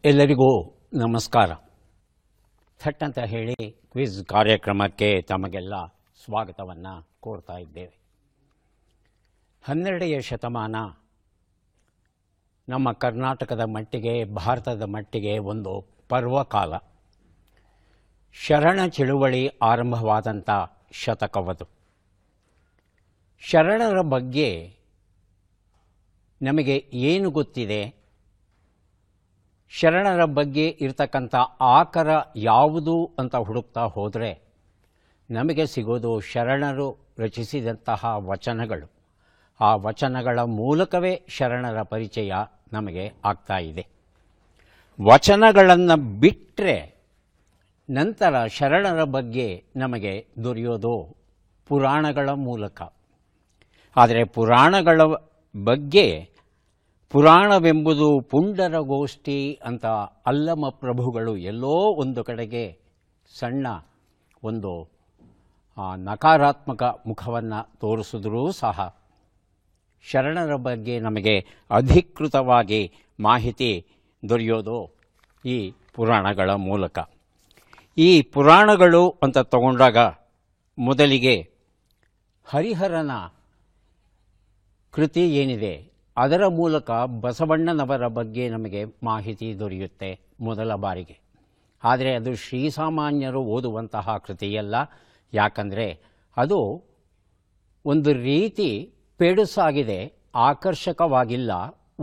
ಎಲ್ಲರಿಗೂ ನಮಸ್ಕಾರ. ಥಟ್ ಅಂತ ಹೇಳಿ ಕ್ವಿಜ್ ಕಾರ್ಯಕ್ರಮಕ್ಕೆ ತಮಗೆಲ್ಲ ಸ್ವಾಗತವನ್ನು ಕೋರ್ತಾ ಇದ್ದೇವೆ. 12ನೇ ಶತಮಾನ ನಮ್ಮ ಕರ್ನಾಟಕದ ಮಟ್ಟಿಗೆ, ಭಾರತದ ಮಟ್ಟಿಗೆ ಒಂದು ಪರ್ವಕಾಲ. ಶರಣ ಚಳುವಳಿ ಆರಂಭವಾದಂಥ ಶತಕವದು. ಶರಣರ ಬಗ್ಗೆ ನಮಗೆ ಏನು ಗೊತ್ತಿದೆ, ಶರಣರ ಬಗ್ಗೆ ಇರತಕ್ಕಂಥ ಆಕರ ಯಾವುದು ಅಂತ ಹುಡುಕ್ತಾ ಹೋದರೆ ನಮಗೆ ಸಿಗೋದು ಶರಣರು ರಚಿಸಿದಂತಹ ವಚನಗಳು. ಆ ವಚನಗಳ ಮೂಲಕವೇ ಶರಣರ ಪರಿಚಯ ನಮಗೆ ಆಗ್ತಾ ಇದೆ. ವಚನಗಳನ್ನು ಬಿಟ್ಟರೆ ನಂತರ ಶರಣರ ಬಗ್ಗೆ ನಮಗೆ ದೊರೆಯೋದು ಪುರಾಣಗಳ ಮೂಲಕ. ಆದರೆ ಪುರಾಣಗಳ ಬಗ್ಗೆ, ಪುರಾಣವೆಂಬುದು ಪುಂಡರಗೋಷ್ಠಿ ಅಂತ ಅಲ್ಲಮ ಪ್ರಭುಗಳು ಎಲ್ಲೋ ಒಂದು ಕಡೆಗೆ ಸಣ್ಣ ಒಂದು ನಕಾರಾತ್ಮಕ ಮುಖವನ್ನು ತೋರಿಸಿದ್ರೂ ಸಹ ಶರಣರ ಬಗ್ಗೆ ನಮಗೆ ಅಧಿಕೃತವಾಗಿ ಮಾಹಿತಿ ದೊರೆಯೋದು ಈ ಪುರಾಣಗಳ ಮೂಲಕ. ಈ ಪುರಾಣಗಳು ಅಂತ ತಗೊಂಡಾಗ ಮೊದಲಿಗೆ ಹರಿಹರನ ಕೃತಿ ಏನಿದೆ ಅದರ ಮೂಲಕ ಬಸವಣ್ಣನವರ ಬಗ್ಗೆ ನಮಗೆ ಮಾಹಿತಿ ದೊರೆಯುತ್ತೆ ಮೊದಲ ಬಾರಿಗೆ. ಆದರೆ ಅದು ಶ್ರೀಸಾಮಾನ್ಯರು ಓದುವಂತಹ ಕೃತಿಯಲ್ಲ. ಯಾಕಂದರೆ ಅದು ಒಂದು ರೀತಿ ಪೆಡುಸಾಗಿದೆ, ಆಕರ್ಷಕವಾಗಿಲ್ಲ,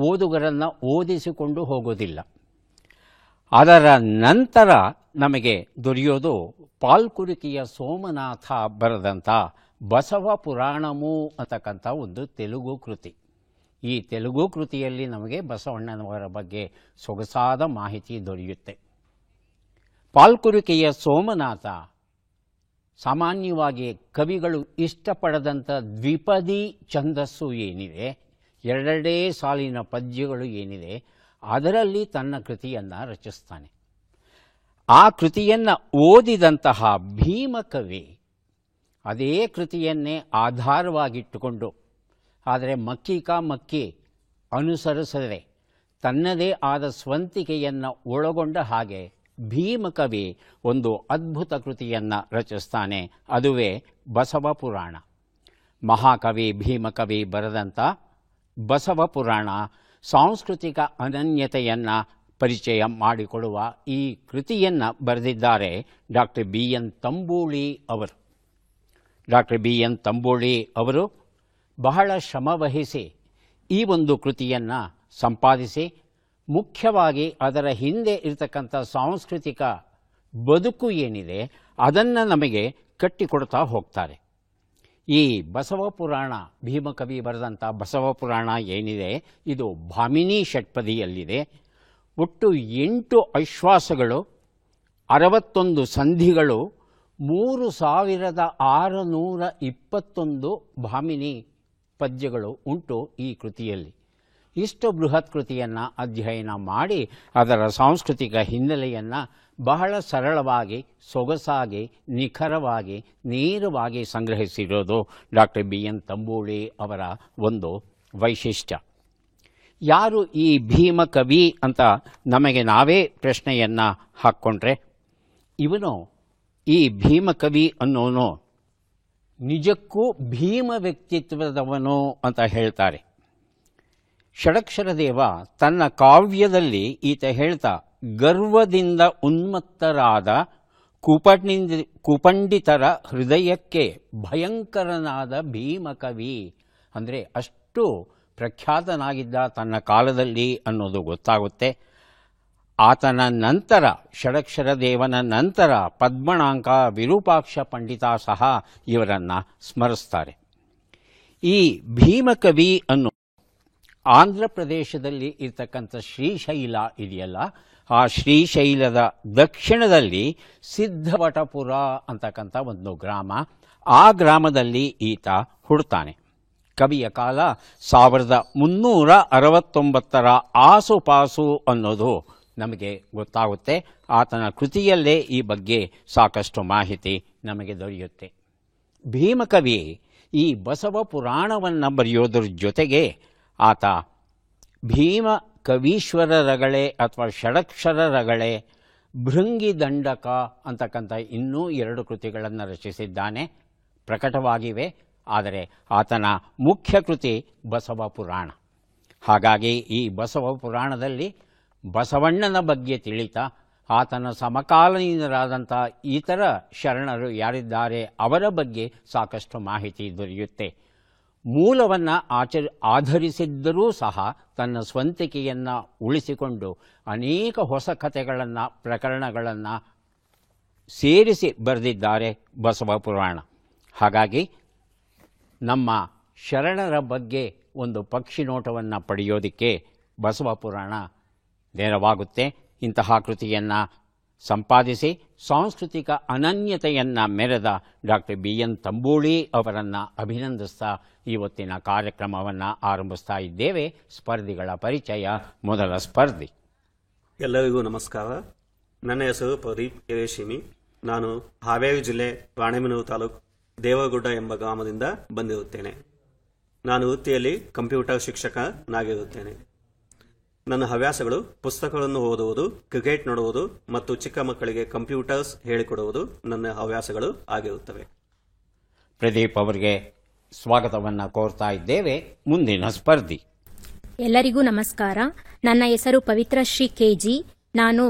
ಓದುಗರನ್ನು ಓದಿಸಿಕೊಂಡು ಹೋಗೋದಿಲ್ಲ. ಅದರ ನಂತರ ನಮಗೆ ದೊರೆಯೋದು ಪಾಲ್ಕುರಿಕಿಯ ಸೋಮನಾಥ ಬರೆದಂಥ ಬಸವ ಪುರಾಣಮು ಅಂತಕ್ಕಂಥ ಒಂದು ತೆಲುಗು ಕೃತಿ. ಈ ತೆಲುಗು ಕೃತಿಯಲ್ಲಿ ನಮಗೆ ಬಸವಣ್ಣನವರ ಬಗ್ಗೆ ಸೊಗಸಾದ ಮಾಹಿತಿ ದೊರೆಯುತ್ತೆ. ಪಾಲ್ಕುರಿಕೆಯ ಸೋಮನಾಥ ಸಾಮಾನ್ಯವಾಗಿ ಕವಿಗಳು ಇಷ್ಟಪಡದಂಥ ದ್ವಿಪದಿ ಛಂದಸ್ಸು ಏನಿದೆ, ಎರಡೆರಡೇ ಸಾಲಿನ ಪದ್ಯಗಳು ಏನಿದೆ, ಅದರಲ್ಲಿ ತನ್ನ ಕೃತಿಯನ್ನು ರಚಿಸ್ತಾನೆ. ಆ ಕೃತಿಯನ್ನು ಓದಿದಂತಹ ಭೀಮಕವಿ ಅದೇ ಕೃತಿಯನ್ನೇ ಆಧಾರವಾಗಿಟ್ಟುಕೊಂಡು, ಆದರೆ ಮಕ್ಕಿ ಅನುಸರಿಸದೆ ತನ್ನದೇ ಆದ ಸ್ವಂತಿಕೆಯನ್ನು ಒಳಗೊಂಡ ಹಾಗೆ ಭೀಮಕವಿ ಒಂದು ಅದ್ಭುತ ಕೃತಿಯನ್ನು ರಚಿಸ್ತಾನೆ. ಅದುವೇ ಬಸವ ಪುರಾಣ. ಮಹಾಕವಿ ಭೀಮಕವಿ ಬರೆದಂಥ ಬಸವ ಪುರಾಣ ಸಾಂಸ್ಕೃತಿಕ ಅನನ್ಯತೆಯನ್ನು ಪರಿಚಯ ಮಾಡಿಕೊಡುವ ಈ ಕೃತಿಯನ್ನು ಬರೆದಿದ್ದಾರೆ ಡಾಕ್ಟರ್ ಬಿ ಎನ್ ತಂಬೂಳಿ ಅವರು. ಡಾಕ್ಟರ್ ಬಿ ಎನ್ ತಂಬೂಳಿ ಅವರು ಬಹಳ ಶ್ರಮವಹಿಸಿ ಈ ಒಂದು ಕೃತಿಯನ್ನು ಸಂಪಾದಿಸಿ, ಮುಖ್ಯವಾಗಿ ಅದರ ಹಿಂದೆ ಇರತಕ್ಕಂಥ ಸಾಂಸ್ಕೃತಿಕ ಬದುಕು ಏನಿದೆ ಅದನ್ನು ನಮಗೆ ಕಟ್ಟಿಕೊಡ್ತಾ ಹೋಗ್ತಾರೆ. ಈ ಬಸವ ಪುರಾಣ, ಭೀಮಕವಿ ಬರೆದಂಥ ಬಸವ ಪುರಾಣ ಏನಿದೆ ಇದು ಭಾಮಿನಿ ಷಟ್ಪದಿಯಲ್ಲಿದೆ. ಒಟ್ಟು 8 ಆಶ್ವಾಸಗಳು, 61 ಸಂಧಿಗಳು, 3621 ಭಾಮಿನಿ ಪದ್ಯಗಳು ಉಂಟು ಈ ಕೃತಿಯಲ್ಲಿ. ಇಷ್ಟು ಬೃಹತ್ ಕೃತಿಯನ್ನು ಅಧ್ಯಯನ ಮಾಡಿ ಅದರ ಸಾಂಸ್ಕೃತಿಕ ಹಿನ್ನೆಲೆಯನ್ನು ಬಹಳ ಸರಳವಾಗಿ, ಸೊಗಸಾಗಿ, ನಿಖರವಾಗಿ, ನೇರವಾಗಿ ಸಂಗ್ರಹಿಸಿರೋದು ಡಾಕ್ಟರ್ ಬಿ ಎನ್ ತಂಬೂಳಿ ಅವರ ಒಂದು ವೈಶಿಷ್ಟ್ಯ. ಯಾರು ಈ ಭೀಮಕವಿ ಅಂತ ನಮಗೆ ನಾವೇ ಪ್ರಶ್ನೆಯನ್ನು ಹಾಕ್ಕೊಂಡ್ರೆ, ಇವನು ಈ ಭೀಮಕವಿ ಅನ್ನೋನು ನಿಜಕ್ಕೂ ಭೀಮ ವ್ಯಕ್ತಿತ್ವದವನು ಅಂತ ಹೇಳ್ತಾರೆ. ಷಡಕ್ಷರದೇವ ತನ್ನ ಕಾವ್ಯದಲ್ಲಿ ಈತ ಹೇಳ್ತಾ, ಗರ್ವದಿಂದ ಉನ್ಮತ್ತರಾದ ಕುಪಂಡಿತರ ಹೃದಯಕ್ಕೆ ಭಯಂಕರನಾದ ಭೀಮಕವಿ ಅಂದರೆ ಅಷ್ಟು ಪ್ರಖ್ಯಾತನಾಗಿದ್ದ ತನ್ನ ಕಾಲದಲ್ಲಿ ಅನ್ನೋದು ಗೊತ್ತಾಗುತ್ತೆ. ಆತನ ನಂತರ, ಷಡಕ್ಷರದೇವನ ನಂತರ ಪದ್ಮನಾಂಕ, ವಿರೂಪಾಕ್ಷ ಪಂಡಿತ ಸಹ ಇವರನ್ನು ಸ್ಮರಿಸ್ತಾರೆ. ಈ ಭೀಮಕವಿ ಅನ್ನು ಆಂಧ್ರ ಪ್ರದೇಶದಲ್ಲಿ ಇರ್ತಕ್ಕಂಥ ಶ್ರೀಶೈಲ ಇದೆಯಲ್ಲ, ಆ ಶ್ರೀಶೈಲದ ದಕ್ಷಿಣದಲ್ಲಿ ಸಿದ್ಧವಟಪುರ ಅಂತಕ್ಕಂಥ ಒಂದು ಗ್ರಾಮ, ಆ ಗ್ರಾಮದಲ್ಲಿ ಈತ ಹುಡ್ತಾನೆ. ಕವಿಯ ಕಾಲ 1369 ಆಸುಪಾಸು ಅನ್ನೋದು ನಮಗೆ ಗೊತ್ತಾಗುತ್ತೆ. ಆತನ ಕೃತಿಯಲ್ಲೇ ಈ ಬಗ್ಗೆ ಸಾಕಷ್ಟು ಮಾಹಿತಿ ನಮಗೆ ದೊರೆಯುತ್ತೆ. ಭೀಮಕವಿ ಈ ಬಸವ ಪುರಾಣವನ್ನು ಬರೆಯೋದ್ರ ಜೊತೆಗೆ ಆತ ಭೀಮ ಕವೀಶ್ವರ ರಗಳೆ ಅಥವಾ ಷಡಕ್ಷರ ರಗಳೆ, ಭೃಂಗಿ ದಂಡಕ ಅಂತಕ್ಕಂಥ ಇನ್ನೂ 2 ಕೃತಿಗಳನ್ನು ರಚಿಸಿದ್ದಾನೆ. ಪ್ರಕಟವಾಗಿವೆ. ಆದರೆ ಆತನ ಮುಖ್ಯ ಕೃತಿ ಬಸವ ಪುರಾಣ. ಹಾಗಾಗಿ ಈ ಬಸವ ಪುರಾಣದಲ್ಲಿ ಬಸವಣ್ಣನ ಬಗ್ಗೆ ತಿಳಿತಾ ಆತನ ಸಮಕಾಲೀನರಾದಂಥ ಇತರ ಶರಣರು ಯಾರಿದ್ದಾರೆ ಅವರ ಬಗ್ಗೆ ಸಾಕಷ್ಟು ಮಾಹಿತಿ ದೊರೆಯುತ್ತೆ. ಮೂಲವನ್ನು ಆಧರಿಸಿದ್ದರೂ ಸಹ ತನ್ನ ಸ್ವಂತಿಕೆಯನ್ನು ಉಳಿಸಿಕೊಂಡು ಅನೇಕ ಹೊಸ ಕಥೆಗಳನ್ನು, ಪ್ರಕರಣಗಳನ್ನು ಸೇರಿಸಿ ಬರೆದಿದ್ದಾರೆ ಬಸವ ಪುರಾಣ. ಹಾಗಾಗಿ ನಮ್ಮ ಶರಣರ ಬಗ್ಗೆ ಒಂದು ಪಕ್ಷಿ ನೋಟವನ್ನು ಪಡೆಯೋದಕ್ಕೆ ಬಸವ ಪುರಾಣ ನೆರವಾಗುತ್ತೆ. ಇಂತಹ ಕೃತಿಯನ್ನು ಸಂಪಾದಿಸಿ ಸಾಂಸ್ಕೃತಿಕ ಅನನ್ಯತೆಯನ್ನು ಮೆರೆದ ಡಾಕ್ಟರ್ BN ತಂಬೂಳಿ ಅವರನ್ನು ಅಭಿನಂದಿಸ್ತಾ ಇವತ್ತಿನ ಕಾರ್ಯಕ್ರಮವನ್ನು ಆರಂಭಿಸ್ತಾ ಇದ್ದೇವೆ. ಸ್ಪರ್ಧಿಗಳ ಪರಿಚಯ. ಮೊದಲ ಸ್ಪರ್ಧಿ. ಎಲ್ಲರಿಗೂ ನಮಸ್ಕಾರ. ನನ್ನ ಹೆಸರು ಪ್ರದೀಪ್ ಹಿರೇಶಿಮಿ. ನಾನು ಹಾವೇರಿ ಜಿಲ್ಲೆ ರಾಣೆಬೆನ್ನೂರು ತಾಲೂಕು ದೇವಗುಡ್ಡ ಎಂಬ ಗ್ರಾಮದಿಂದ ಬಂದಿರುತ್ತೇನೆ. ನಾನು ವೃತ್ತಿಯಲ್ಲಿ ಕಂಪ್ಯೂಟರ್ ಶಿಕ್ಷಕನಾಗಿರುತ್ತೇನೆ. ನನ್ನ ಹವ್ಯಾಸಗಳು ಪುಸ್ತಕಗಳನ್ನು ಓದುವುದು, ಕ್ರಿಕೆಟ್ ನೋಡುವುದು ಮತ್ತು ಚಿಕ್ಕ ಮಕ್ಕಳಿಗೆ ಕಂಪ್ಯೂಟರ್ಸ್ ಹೇಳಿಕೊಡುವುದು ನನ್ನ ಹವ್ಯಾಸಗಳು ಆಗಿರುತ್ತವೆ. ಪ್ರದೀಪ್ ಅವರಿಗೆ ಸ್ವಾಗತವನ್ನು ಕೋರ್ತಾ ಇದ್ದೇವೆ. ಮುಂದಿನ ಸ್ಪರ್ಧಿ. ಎಲ್ಲರಿಗೂ ನಮಸ್ಕಾರ. ನನ್ನ ಹೆಸರು ಪವಿತ್ರ ಶ್ರೀ ಕೆಜಿ. ನಾನು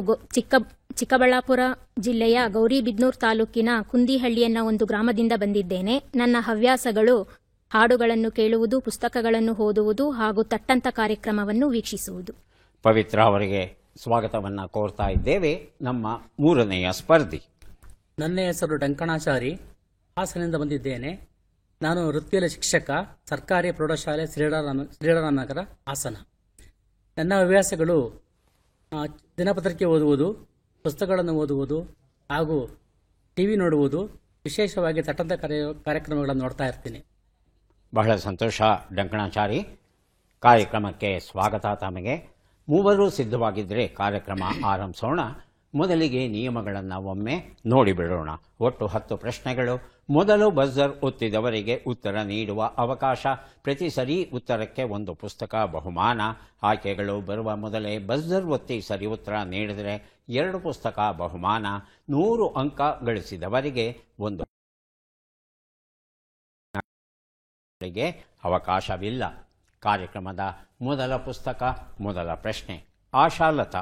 ಚಿಕ್ಕಬಳ್ಳಾಪುರ ಜಿಲ್ಲೆಯ ಗೌರಿಬಿದನೂರು ತಾಲೂಕಿನ ಕುಂದಿಹಳ್ಳಿ ಒಂದು ಗ್ರಾಮದಿಂದ ಬಂದಿದ್ದೇನೆ. ನನ್ನ ಹವ್ಯಾಸಗಳು ಹಾಡುಗಳನ್ನು ಕೇಳುವುದು, ಪುಸ್ತಕಗಳನ್ನು ಓದುವುದು ಹಾಗೂ ತಟ್ಟಂತ ಕಾರ್ಯಕ್ರಮವನ್ನು ವೀಕ್ಷಿಸುವುದು. ಪವಿತ್ರ ಅವರಿಗೆ ಸ್ವಾಗತವನ್ನು ಕೋರ್ತಾ ಇದ್ದೇವೆ. ನಮ್ಮ ಮೂರನೆಯ ಸ್ಪರ್ಧಿ. ನನ್ನ ಹೆಸರು ಡಂಕಣಾಚಾರಿ, ಹಾಸನದಿಂದ ಬಂದಿದ್ದೇನೆ. ನಾನು ವೃತ್ತಿಯಲ್ಲಿ ಶಿಕ್ಷಕ, ಸರ್ಕಾರಿ ಪ್ರೌಢಶಾಲೆ ಶ್ರೀರಾಮನಗರ, ಹಾಸನ. ನನ್ನ ಹವ್ಯಾಸಗಳು ದಿನಪತ್ರಿಕೆ ಓದುವುದು, ಪುಸ್ತಕಗಳನ್ನು ಓದುವುದು ಹಾಗೂ ಟಿವಿ ನೋಡುವುದು, ವಿಶೇಷವಾಗಿ ತಟ್ಟಂತ ಕಾರ್ಯಕ್ರಮಗಳನ್ನು ನೋಡ್ತಾ ಇರ್ತೀನಿ. ಬಹಳ ಸಂತೋಷ ಡಂಕಣಾಚಾರಿ. ಕಾರ್ಯಕ್ರಮಕ್ಕೆ ಸ್ವಾಗತ ತಮಗೆ. ಮೂವರು ಸಿದ್ಧವಾಗಿದ್ದರೆ ಕಾರ್ಯಕ್ರಮ ಆರಂಭಿಸೋಣ. ಮೊದಲಿಗೆ ನಿಯಮಗಳನ್ನು ಒಮ್ಮೆ ನೋಡಿಬಿಡೋಣ. ಒಟ್ಟು 10 ಪ್ರಶ್ನೆಗಳು. ಮೊದಲು ಬಜರ್ ಒತ್ತಿದವರಿಗೆ ಉತ್ತರ ನೀಡುವ ಅವಕಾಶ. ಪ್ರತಿ ಸರಿ ಉತ್ತರಕ್ಕೆ 1 ಪುಸ್ತಕ ಬಹುಮಾನ. ಆಯ್ಕೆಗಳು ಬರುವ ಮೊದಲೇ ಬಜರ್ ಒತ್ತಿ ಸರಿ ಉತ್ತರ ನೀಡಿದರೆ 2 ಪುಸ್ತಕ ಬಹುಮಾನ. 100 ಅಂಕ ಗಳಿಸಿದವರಿಗೆ 1 ಅವಕಾಶವಿಲ್ಲ. ಕಾರ್ಯಕ್ರಮದ ಮೊದಲ ಪುಸ್ತಕ, ಮೊದಲ ಪ್ರಶ್ನೆ ಆಶಾಲತಾ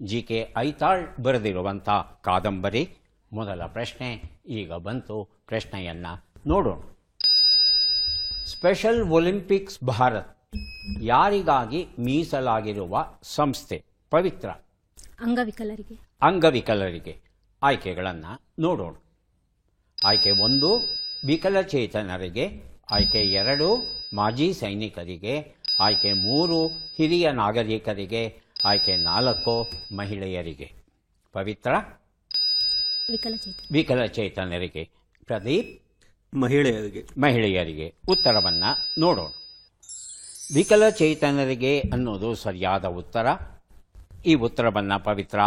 GK ಐತಾಳ್ ಬರೆದಿರುವಂಥ ಕಾದಂಬರಿ. ಮೊದಲ ಪ್ರಶ್ನೆ ಈಗ ಬಂತು. ಪ್ರಶ್ನೆಯನ್ನು ನೋಡೋಣ. ಸ್ಪೆಷಲ್ ಒಲಿಂಪಿಕ್ಸ್ ಭಾರತ್ ಯಾರಿಗಾಗಿ ಮೀಸಲಾಗಿರುವ ಸಂಸ್ಥೆ? ಪವಿತ್ರ. ಅಂಗವಿಕಲರಿಗೆ. ಆಯ್ಕೆಗಳನ್ನು ನೋಡೋಣ. ಆಯ್ಕೆ 1 ವಿಕಲಚೇತನರಿಗೆ, ಆಯ್ಕೆ 2 ಮಾಜಿ ಸೈನಿಕರಿಗೆ, ಆಯ್ಕೆ 3 ಹಿರಿಯ ನಾಗರಿಕರಿಗೆ, ಆಯ್ಕೆ 4 ಮಹಿಳೆಯರಿಗೆ. ಪವಿತ್ರ. ವಿಕಲಚೇತನರಿಗೆ. ಪ್ರದೀಪ್. ಮಹಿಳೆಯರಿಗೆ. ಉತ್ತರವನ್ನು ನೋಡೋಣ. ವಿಕಲಚೇತನರಿಗೆ ಅನ್ನೋದು ಸರಿಯಾದ ಉತ್ತರ. ಈ ಉತ್ತರವನ್ನು ಪವಿತ್ರ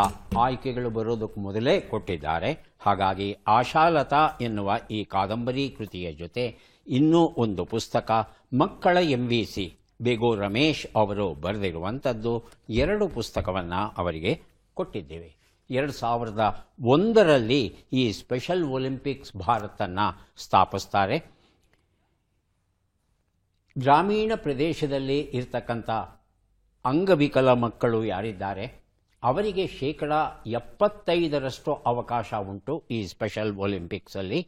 ಆಯ್ಕೆಗಳು ಬರೋದಕ್ಕೆ ಮೊದಲೇ ಕೊಟ್ಟಿದ್ದಾರೆ. ಹಾಗಾಗಿ ಆಶಾಲತಾ ಎನ್ನುವ ಈ ಕಾದಂಬರಿ ಕೃತಿಯ ಜೊತೆ ಇನ್ನೂ 1 ಪುಸ್ತಕ ಮಕ್ಕಳ MVC ಬೇಗೋ ರಮೇಶ್ ಅವರು ಬರೆದಿರುವಂಥದ್ದು 2 ಪುಸ್ತಕವನ್ನು ಅವರಿಗೆ ಕೊಟ್ಟಿದ್ದೇವೆ. 2001ರಲ್ಲಿ ಈ ಸ್ಪೆಷಲ್ ಒಲಿಂಪಿಕ್ಸ್ ಭಾರತನ್ನು ಸ್ಥಾಪಿಸ್ತಾರೆ. ಗ್ರಾಮೀಣ ಪ್ರದೇಶದಲ್ಲಿ ಇರ್ತಕ್ಕಂಥ ಅಂಗವಿಕಲ ಮಕ್ಕಳು ಯಾರಿದ್ದಾರೆ ಅವರಿಗೆ 75% ಅವಕಾಶ ಉಂಟು ಈ ಸ್ಪೆಷಲ್ ಒಲಿಂಪಿಕ್ಸಲ್ಲಿ.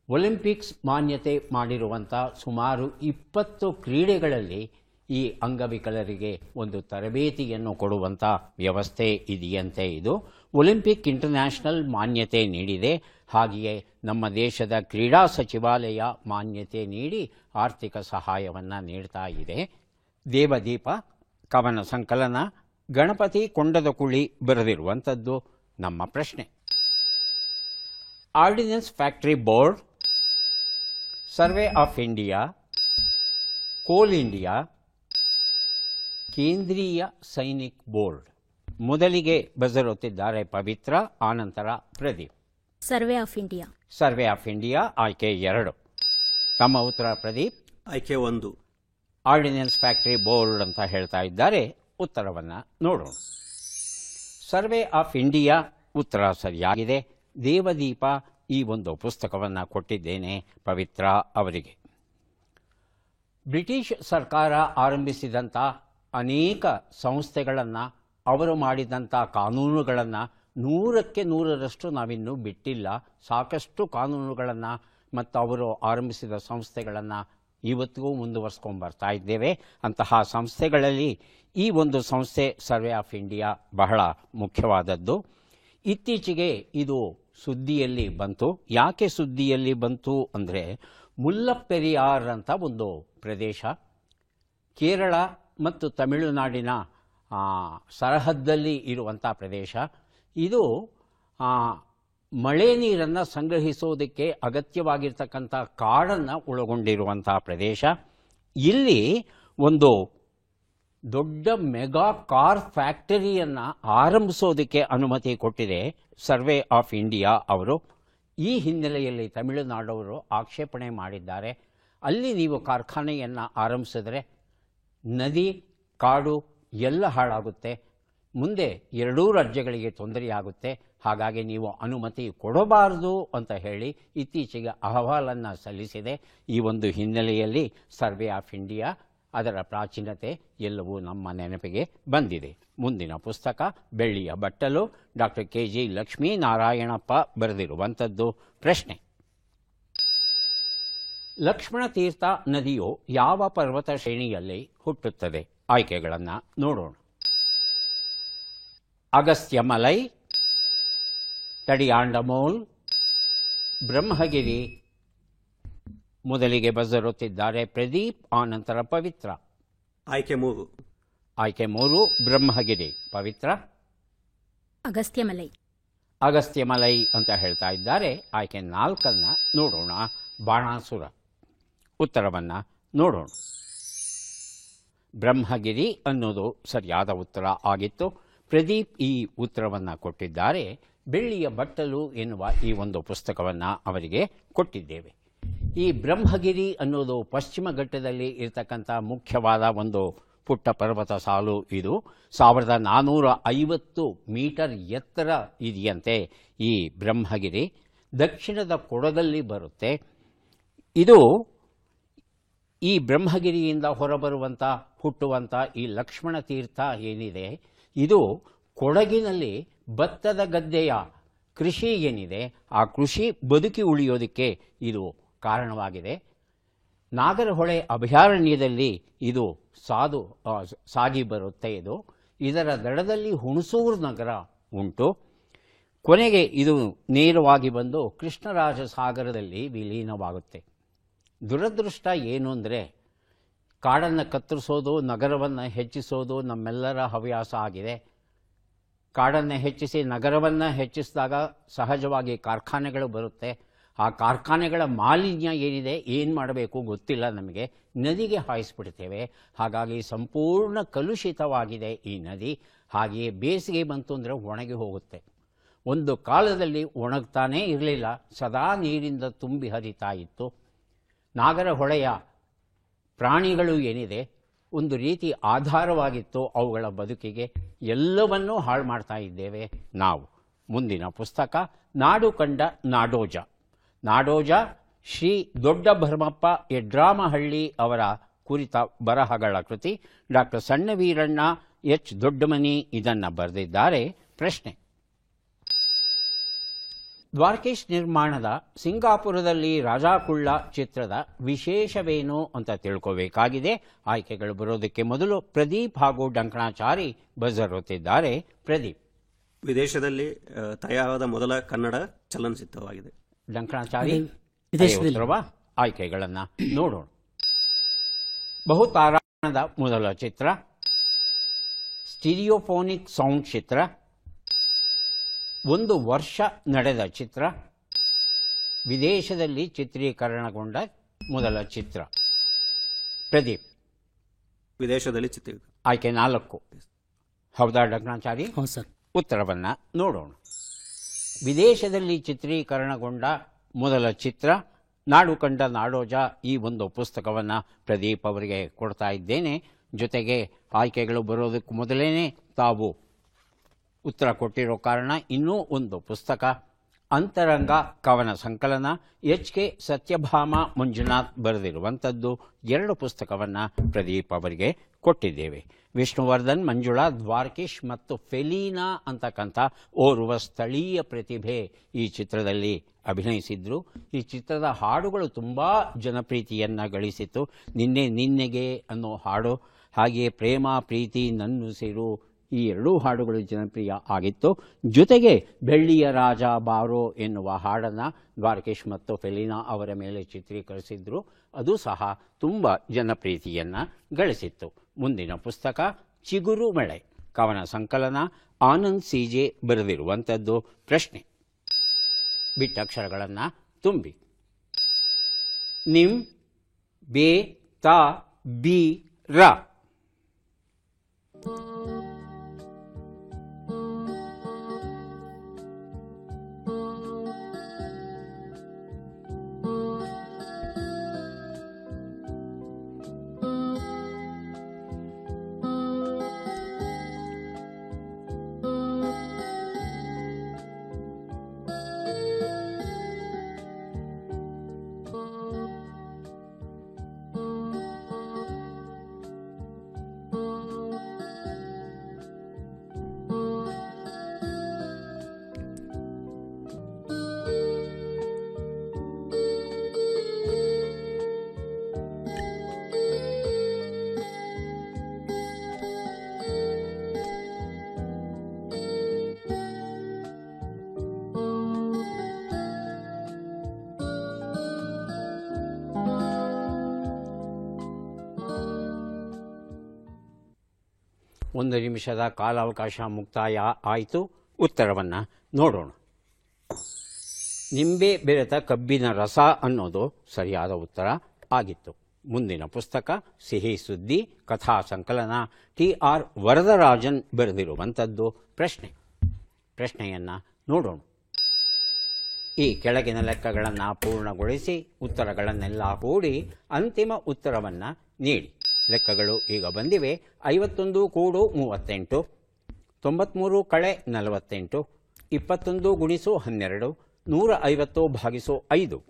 ಒಲಿಂಪಿಕ್ಸ್ ಮಾನ್ಯತೆ ಮಾಡಿರುವಂಥ ಸುಮಾರು 20 ಕ್ರೀಡೆಗಳಲ್ಲಿ ಈ ಅಂಗವಿಕಲರಿಗೆ ಒಂದು ತರಬೇತಿಯನ್ನು ಕೊಡುವಂಥ ವ್ಯವಸ್ಥೆ ಇದೆಯಂತೆ. ಇದು ಒಲಿಂಪಿಕ್ ಇಂಟರ್ನ್ಯಾಷನಲ್ ಮಾನ್ಯತೆ ನೀಡಿದೆ. ಹಾಗೆಯೇ ನಮ್ಮ ದೇಶದ ಕ್ರೀಡಾ ಸಚಿವಾಲಯ ಮಾನ್ಯತೆ ನೀಡಿ ಆರ್ಥಿಕ ಸಹಾಯವನ್ನು ನೀಡ್ತಾ ಇದೆ. ದೇವದೀಪ ಕವನ ಸಂಕಲನ ಗಣಪತಿ ಕೊಂಡದಕುಳಿ ಬರೆದಿರುವಂಥದ್ದು ನಮ್ಮ ಪ್ರಶ್ನೆ. Ordinance factory board, survey of India, ಕೋಲ್ ಇಂಡಿಯಾ, ಕೇಂದ್ರೀಯ ಸೈನಿಕ್ ಬೋರ್ಡ್. ಮೊದಲಿಗೆ ಬಜರ್ ಒತ್ತಿದ್ದಾರೆ ಪವಿತ್ರ, ಆನಂತರ Pradeep. Survey of India. Survey of India ಆಯ್ಕೆ 2. ತಮ್ಮ ಉತ್ತರ ಪ್ರದೀಪ್? ಆಯ್ಕೆ 1 ಆರ್ಡಿನೆನ್ಸ್ ಫ್ಯಾಕ್ಟರಿ ಬೋರ್ಡ್ ಅಂತ ಹೇಳ್ತಾ ಇದ್ದಾರೆ. ಉತ್ತರವನ್ನು ನೋಡೋಣ. ಸರ್ವೆ ಆಫ್ ಇಂಡಿಯಾ ಉತ್ತರ ಸರಿಯಾಗಿದೆ. ದೇವದೀಪ ಈ ಒಂದು ಪುಸ್ತಕವನ್ನು ಕೊಟ್ಟಿದ್ದೇನೆ ಪವಿತ್ರ ಅವರಿಗೆ. ಬ್ರಿಟಿಷ್ ಸರ್ಕಾರ ಆರಂಭಿಸಿದಂಥ ಅನೇಕ ಸಂಸ್ಥೆಗಳನ್ನು, ಅವರು ಮಾಡಿದಂಥ ಕಾನೂನುಗಳನ್ನು 100% ನಾವಿನ್ನೂ ಬಿಟ್ಟಿಲ್ಲ. ಸಾಕಷ್ಟು ಕಾನೂನುಗಳನ್ನು ಮತ್ತು ಅವರು ಆರಂಭಿಸಿದ ಸಂಸ್ಥೆಗಳನ್ನು ಇವತ್ತಿಗೂ ಮುಂದುವರಿಸ್ಕೊಂಡು ಬರ್ತಾ ಇದ್ದೇವೆ. ಅಂತಹ ಸಂಸ್ಥೆಗಳಲ್ಲಿ ಈ ಒಂದು ಸಂಸ್ಥೆ ಸರ್ವೆ ಆಫ್ ಇಂಡಿಯಾ ಬಹಳ ಮುಖ್ಯವಾದದ್ದು. ಇತ್ತೀಚೆಗೆ ಇದು ಸುದ್ದಿಯಲ್ಲಿ ಬಂತು. ಯಾಕೆ ಸುದ್ದಿಯಲ್ಲಿ ಬಂತು ಅಂದರೆ, ಮುಲ್ಲಪೆರಿಯಾರ್ ಅಂತ ಒಂದು ಪ್ರದೇಶ ಕೇರಳ ಮತ್ತು ತಮಿಳುನಾಡಿನ ಸರಹದ್ದಲ್ಲಿ ಇರುವಂಥ ಪ್ರದೇಶ. ಇದು ಮಳೆ ನೀರನ್ನು ಸಂಗ್ರಹಿಸೋದಕ್ಕೆ ಅಗತ್ಯವಾಗಿರ್ತಕ್ಕಂಥ ಕಾಡನ್ನು ಒಳಗೊಂಡಿರುವಂಥ ಪ್ರದೇಶ. ಇಲ್ಲಿ ಒಂದು ದೊಡ್ಡ ಮೆಗಾ ಕಾರ್ ಫ್ಯಾಕ್ಟರಿಯನ್ನು ಆರಂಭಿಸೋದಕ್ಕೆ ಅನುಮತಿ ಕೊಟ್ಟಿದೆ ಸರ್ವೆ ಆಫ್ ಇಂಡಿಯಾ ಅವರು. ಈ ಹಿನ್ನೆಲೆಯಲ್ಲಿ ತಮಿಳುನಾಡವರು ಆಕ್ಷೇಪಣೆ ಮಾಡಿದ್ದಾರೆ, ಅಲ್ಲಿ ನೀವು ಕಾರ್ಖಾನೆಯನ್ನು ಆರಂಭಿಸಿದ್ರೆ ನದಿ ಕಾಡು ಎಲ್ಲ ಹಾಳಾಗುತ್ತೆ, ಮುಂದೆ ಎರಡೂ ರಾಜ್ಯಗಳಿಗೆ ತೊಂದರೆಯಾಗುತ್ತೆ, ಹಾಗಾಗಿ ನೀವು ಅನುಮತಿ ಕೊಡಬಾರದು ಅಂತ ಹೇಳಿ ಇತ್ತೀಚೆಗೆ ಅಹವಾಲನ್ನು ಸಲ್ಲಿಸಿದೆ. ಈ ಒಂದು ಹಿನ್ನೆಲೆಯಲ್ಲಿ ಸರ್ವೆ ಆಫ್ ಇಂಡಿಯಾ, ಅದರ ಪ್ರಾಚೀನತೆ ಎಲ್ಲವೂ ನಮ್ಮ ನೆನಪಿಗೆ ಬಂದಿದೆ. ಮುಂದಿನ ಪುಸ್ತಕ ಬೆಳ್ಳಿಯ ಬಟ್ಟಲು, ಡಾಕ್ಟರ್ KG ಲಕ್ಷ್ಮೀನಾರಾಯಣಪ್ಪ ಬರೆದಿರುವಂಥದ್ದು. ಪ್ರಶ್ನೆ: ಲಕ್ಷ್ಮಣ ತೀರ್ಥ ನದಿಯು ಯಾವ ಪರ್ವತ ಶ್ರೇಣಿಯಲ್ಲಿ ಹುಟ್ಟುತ್ತದೆ? ಆಯ್ಕೆಗಳನ್ನು ನೋಡೋಣ. ಅಗಸ್ತ್ಯಮಲೈ, ತಡಿಯಾಂಡಮೋಲ್, ಬ್ರಹ್ಮಗಿರಿ. ಮೊದಲಿಗೆ ಬಜರುತ್ತಿದ್ದಾರೆ ಪ್ರದೀಪ್, ಆನಂತರ ಪವಿತ್ರ. ಆಯ್ಕೆ 3. ಆಯ್ಕೆ 3 ಬ್ರಹ್ಮಗಿರಿ. ಪವಿತ್ರ? ಅಗಸ್ತ್ಯಮಲೈ. ಅಗಸ್ತ್ಯಮಲೈ ಅಂತ ಹೇಳ್ತಾ ಇದ್ದಾರೆ. ಆಯ್ಕೆ 4 ನೋಡೋಣ. ಬಾಣಾಸುರ. ಉತ್ತರವನ್ನು ನೋಡೋಣ. ಬ್ರಹ್ಮಗಿರಿ ಅನ್ನೋದು ಸರಿಯಾದ ಉತ್ತರ ಆಗಿತ್ತು. ಪ್ರದೀಪ್ ಈ ಉತ್ತರವನ್ನು ಕೊಟ್ಟಿದ್ದಾರೆ. ಬೆಳ್ಳಿಯ ಬಟ್ಟಲು ಎನ್ನುವ ಈ ಒಂದು ಪುಸ್ತಕವನ್ನು ಅವರಿಗೆ ಕೊಟ್ಟಿದ್ದೇವೆ. ಈ ಬ್ರಹ್ಮಗಿರಿ ಅನ್ನೋದು ಪಶ್ಚಿಮ ಘಟ್ಟದಲ್ಲಿ ಇರತಕ್ಕಂಥ ಮುಖ್ಯವಾದ ಒಂದು ಪುಟ್ಟ ಪರ್ವತ ಸಾಲು. ಇದು 1450 ಮೀಟರ್ ಎತ್ತರ ಇದೆಯಂತೆ ಈ ಬ್ರಹ್ಮಗಿರಿ. ದಕ್ಷಿಣದ ಕೊಡಗಲ್ಲಿ ಬರುತ್ತೆ. ಇದು ಈ ಬ್ರಹ್ಮಗಿರಿಯಿಂದ ಹೊರಬರುವಂಥ ಹುಟ್ಟುವಂಥ ಈ ಲಕ್ಷ್ಮಣ ತೀರ್ಥ ಏನಿದೆ, ಇದು ಕೊಡಗಿನಲ್ಲಿ ಭತ್ತದ ಗದ್ದೆಯ ಕೃಷಿ ಏನಿದೆ, ಆ ಕೃಷಿ ಬದುಕಿ ಉಳಿಯೋದಕ್ಕೆ ಇದು ಕಾರಣವಾಗಿದೆ. ನಾಗರಹೊಳೆ ಅಭಯಾರಣ್ಯದಲ್ಲಿ ಇದು ಸಾಗಿ ಬರುತ್ತೆ. ಇದರ ದಡದಲ್ಲಿ ಹುಣಸೂರು ನಗರ ಉಂಟು. ಕೊನೆಗೆ ಇದು ನೇರವಾಗಿ ಬಂದು ಕೃಷ್ಣರಾಜ ಸಾಗರದಲ್ಲಿ ವಿಲೀನವಾಗುತ್ತೆ. ದುರದೃಷ್ಟ ಏನು ಅಂದರೆ, ಕಾಡನ್ನು ಕತ್ತರಿಸೋದು, ನಗರವನ್ನು ಹೆಚ್ಚಿಸೋದು ನಮ್ಮೆಲ್ಲರ ಹವ್ಯಾಸ ಆಗಿದೆ. ಕಾಡನ್ನು ಹೆಚ್ಚಿಸಿ ನಗರವನ್ನು ಹೆಚ್ಚಿಸಿದಾಗ ಸಹಜವಾಗಿ ಕಾರ್ಖಾನೆಗಳು ಬರುತ್ತೆ. ಆ ಕಾರ್ಖಾನೆಗಳ ಮಾಲಿನ್ಯ ಏನಿದೆ, ಏನು ಮಾಡಬೇಕು ಗೊತ್ತಿಲ್ಲ ನಮಗೆ, ನದಿಗೆ ಹಾಯಿಸ್ಬಿಡ್ತೇವೆ. ಹಾಗಾಗಿ ಸಂಪೂರ್ಣ ಕಲುಷಿತವಾಗಿದೆ ಈ ನದಿ. ಹಾಗೆಯೇ ಬೇಸಿಗೆ ಬಂತು ಅಂದರೆ ಒಣಗಿ ಹೋಗುತ್ತೆ. ಒಂದು ಕಾಲದಲ್ಲಿ ಒಣಗ್ತಾನೇ ಇರಲಿಲ್ಲ, ಸದಾ ನೀರಿಂದ ತುಂಬಿ ಹರಿತಾ ಇತ್ತು. ನಾಗರಹೊಳೆಯ ಪ್ರಾಣಿಗಳು ಏನಿದೆ, ಒಂದು ರೀತಿ ಆಧಾರವಾಗಿತ್ತು ಅವುಗಳ ಬದುಕಿಗೆ. ಎಲ್ಲವನ್ನೂ ಹಾಳು ಮಾಡ್ತಾ ಇದ್ದೇವೆ ನಾವು. ಮುಂದಿನ ಪುಸ್ತಕ ನಾಡು ಕಂಡ ನಾಡೋಜ. ನಾಡೋಜ ಶ್ರೀ ದೊಡ್ಡ ಭರಮಪ್ಪ ಯಡ್ರಾಮಹಳ್ಳಿ ಅವರ ಕುರಿತ ಬರಹಗಳ ಕೃತಿ. Doctor ಸಣ್ಣವೀರಣ್ಣ H. ದೊಡ್ಡಮನಿ ಇದನ್ನು ಬರೆದಿದ್ದಾರೆ. ಪ್ರಶ್ನೆ: ದ್ವಾರಕೀಶ್ ನಿರ್ಮಾಣದ ಸಿಂಗಾಪುರದಲ್ಲಿ ರಾಜಾಕುಳ್ಳ ಚಿತ್ರದ ವಿಶೇಷವೇನು ಅಂತ ತಿಳ್ಕೋಬೇಕಾಗಿದೆ. ಆಯ್ಕೆಗಳು ಬರೋದಕ್ಕೆ ಮೊದಲು ಪ್ರದೀಪ್ ಹಾಗೂ ಡಂಕಣಾಚಾರಿ ಬಜರುತ್ತಿದ್ದಾರೆ. ಪ್ರದೀಪ್: ವಿದೇಶದಲ್ಲಿ ತಯಾರಾದ ಮೊದಲ ಕನ್ನಡ ಚಲನಚಿತ್ರವಾಗಿದೆ. ಡಂಕಣಾಚಾರಿ: ಆಯ್ಕೆಗಳನ್ನು ನೋಡೋಣ. ಬಹುತಾರಾಯಣದ ಮೊದಲ ಚಿತ್ರ, ಸ್ಟೀರಿಯೋಫೋನಿಕ್ ಸೌಂಡ್ ಚಿತ್ರ, 1 ವರ್ಷ ನಡೆದ ಚಿತ್ರ, ವಿದೇಶದಲ್ಲಿ ಚಿತ್ರೀಕರಣಗೊಂಡ ಮೊದಲ ಚಿತ್ರ. ಪ್ರದೀಪ್: ವಿದೇಶದಲ್ಲಿ ಚಿತ್ರೀಕರಣ. ಆಯ್ಕೆ 4 ಹೌದಾ ಡಂಕಣಾಚಾರಿ? ಹೌದು ಸರ್. ಉತ್ತರವನ್ನು ನೋಡೋಣ. ವಿದೇಶದಲ್ಲಿ ಚಿತ್ರೀಕರಣಗೊಂಡ ಮೊದಲ ಚಿತ್ರ ನಾಡು ಕಂಡ ನಾಡೋಜ. ಈ ಒಂದು ಪುಸ್ತಕವನ್ನು ಪ್ರದೀಪ್ ಅವರಿಗೆ ಕೊಡ್ತಾ ಇದ್ದೇನೆ. ಜೊತೆಗೆ ಆಯ್ಕೆಗಳು ಬರೋದಕ್ಕೆ ಮೊದಲೇ ತಾವು ಉತ್ತರ ಕೊಟ್ಟಿರೋ ಕಾರಣ ಇನ್ನೂ ಒಂದು ಪುಸ್ತಕ ಅಂತರಂಗ ಕವನ ಸಂಕಲನ HK ಸತ್ಯಭಾಮ ಮಂಜುನಾಥ್ ಬರೆದಿರುವಂಥದ್ದು. 2 ಪುಸ್ತಕವನ್ನು ಪ್ರದೀಪ್ ಅವರಿಗೆ ಕೊಟ್ಟಿದ್ದೇವೆ. ವಿಷ್ಣುವರ್ಧನ್, ಮಂಜುಳಾ, ದ್ವಾರಕೀಶ್ ಮತ್ತು ಫೆಲೀನಾ ಅಂತಕ್ಕಂಥ ಓರ್ವ ಸ್ಥಳೀಯ ಪ್ರತಿಭೆ ಈ ಚಿತ್ರದಲ್ಲಿ ಅಭಿನಯಿಸಿದ್ರು. ಈ ಚಿತ್ರದ ಹಾಡುಗಳು ತುಂಬ ಜನಪ್ರೀತಿಯನ್ನು ಗಳಿಸಿತು. ನಿನ್ನೆಗೆ ಅನ್ನೋ ಹಾಡು, ಹಾಗೆಯೇ ಪ್ರೇಮ ಪ್ರೀತಿ ನನ್ನುಸಿರು, ಈ 2 ಹಾಡುಗಳು ಜನಪ್ರಿಯ ಆಗಿತ್ತು. ಜೊತೆಗೆ ಬೆಳ್ಳಿಯ ರಾಜ ಬಾರೋ ಎನ್ನುವ ಹಾಡನ್ನು ದ್ವಾರಕೀಶ್ ಮತ್ತು ಫೆಲೀನಾ ಅವರ ಮೇಲೆ ಚಿತ್ರೀಕರಿಸಿದ್ರು. ಅದು ಸಹ ತುಂಬ ಜನಪ್ರೀತಿಯನ್ನು ಗಳಿಸಿತ್ತು. ಮುಂದಿನ ಪುಸ್ತಕ ಚಿಗುರು ಮಳೆ ಕವನ ಸಂಕಲನ, ಆನಂದ್ CJ ಬರೆದಿರುವಂಥದ್ದು. ಪ್ರಶ್ನೆ: ಬಿಟ್ಟಕ್ಷರಗಳನ್ನು ತುಂಬಿ. ನಿಮ್, ಬೇ, ತಾ, ಬಿ, ರ. ಒಂದು ನಿಮಿಷದ ಕಾಲಾವಕಾಶ ಮುಕ್ತಾಯ ಆಯಿತು. ಉತ್ತರವನ್ನು ನೋಡೋಣ. ನಿಂಬೆ ಬೆರೆತ ಕಬ್ಬಿನ ರಸ ಅನ್ನೋದು ಸರಿಯಾದ ಉತ್ತರ ಆಗಿತ್ತು. ಮುಂದಿನ ಪುಸ್ತಕ ಸಿಹಿ ಸುದ್ದಿ ಕಥಾ ಸಂಕಲನ, TR ವರದರಾಜನ್ ಬರೆದಿರುವಂಥದ್ದು. ಪ್ರಶ್ನೆಯನ್ನು ನೋಡೋಣ. ಈ ಕೆಳಗಿನ ಲೆಕ್ಕಗಳನ್ನು ಪೂರ್ಣಗೊಳಿಸಿ ಉತ್ತರಗಳನ್ನೆಲ್ಲ ಕೂಡಿ ಅಂತಿಮ ಉತ್ತರವನ್ನು ನೀಡಿ. ಲೆಕ್ಕಗಳು ಈಗ ಬಂದಿವೆ. 51 ಕೂಡು 38, 93 ಕಳೆ 48, 21 ಗುಣಿಸು 12, 150 ಭಾಗಿಸು 5.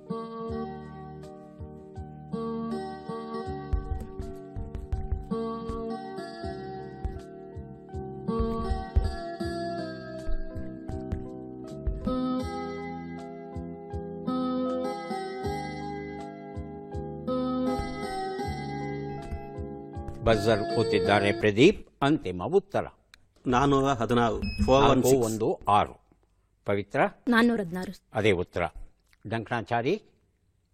ಬಜರ್ ಒತ್ತಿದ್ದಾರೆ ಪ್ರದೀಪ್. ಅಂತಿಮ ಉತ್ತರ 416, 416. 6. ಪವಿತ್ರ 416. ಅದೇ ಉತ್ತರ. ಡಂಕಣಾಚಾರಿ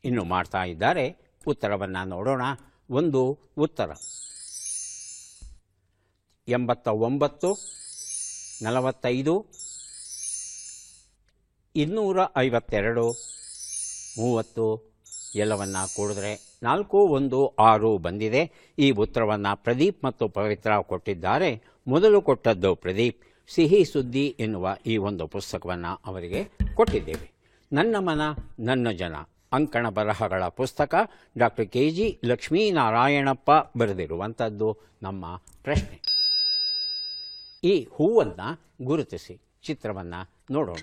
ಇನ್ನು ಮಾಡ್ತಾ ಇದ್ದಾರೆ. ಉತ್ತರವನ್ನು ನೋಡೋಣ. ಒಂದು ಉತ್ತರ 89, 45, 252, 30 ಎಲ್ಲವನ್ನ ಕೂಡಿದ್ರೆ 416 ಬಂದಿದೆ. ಈ ಉತ್ತರವನ್ನು ಪ್ರದೀಪ್ ಮತ್ತು ಪವಿತ್ರ ಕೊಟ್ಟಿದ್ದಾರೆ. ಮೊದಲು ಕೊಟ್ಟದ್ದು ಪ್ರದೀಪ್. ಸಿಹಿ ಸುದ್ದಿ ಎನ್ನುವ ಈ ಒಂದು ಪುಸ್ತಕವನ್ನು ಅವರಿಗೆ ಕೊಟ್ಟಿದ್ದೇವೆ. ನನ್ನ ಮನ ನನ್ನ ಜನ ಅಂಕಣ ಬರಹಗಳ ಪುಸ್ತಕ ಡಾಕ್ಟರ್ KG ಲಕ್ಷ್ಮೀನಾರಾಯಣಪ್ಪ ಬರೆದಿರುವಂಥದ್ದು. ನಮ್ಮ ಪ್ರಶ್ನೆ: ಈ ಹೂವನ್ನು ಗುರುತಿಸಿ. ಚಿತ್ರವನ್ನು ನೋಡೋಣ.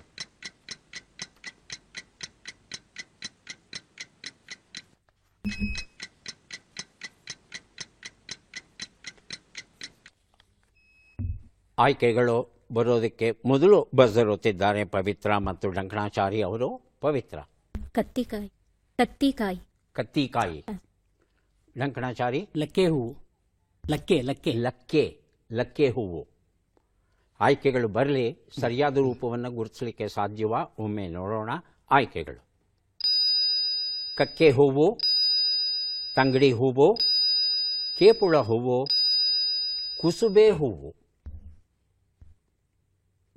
ಆಯ್ಕೆಗಳು ಬರೋದಕ್ಕೆ ಮೊದಲು ಬಜರ್ ಒತ್ತಿದ್ದಾರೆ ಪವಿತ್ರ ಮತ್ತು ಡಂಕಣಾಚಾರಿ ಅವರು. ಪವಿತ್ರ ಕತ್ತಿಕಾಯಿ. ಡಂಕಣಾಚಾರಿ ಲಕ್ಕೆ ಹೂವು. ಲಕ್ಕೆ ಹೂವು. ಆಯ್ಕೆಗಳು ಬರಲಿ. ಸರಿಯಾದ ರೂಪವನ್ನು ಗುರುತಿಸಲಿಕ್ಕೆ ಸಾಧ್ಯವಾ? ಒಮ್ಮೆ ನೋಡೋಣ. ಆಯ್ಕೆಗಳು: ಕಕ್ಕೆ ಹೂವು, ತಂಗಡಿ ಹೂವು, ಕೇಪುಳ ಹೂವು, ಕುಸುಬೆ ಹೂವು.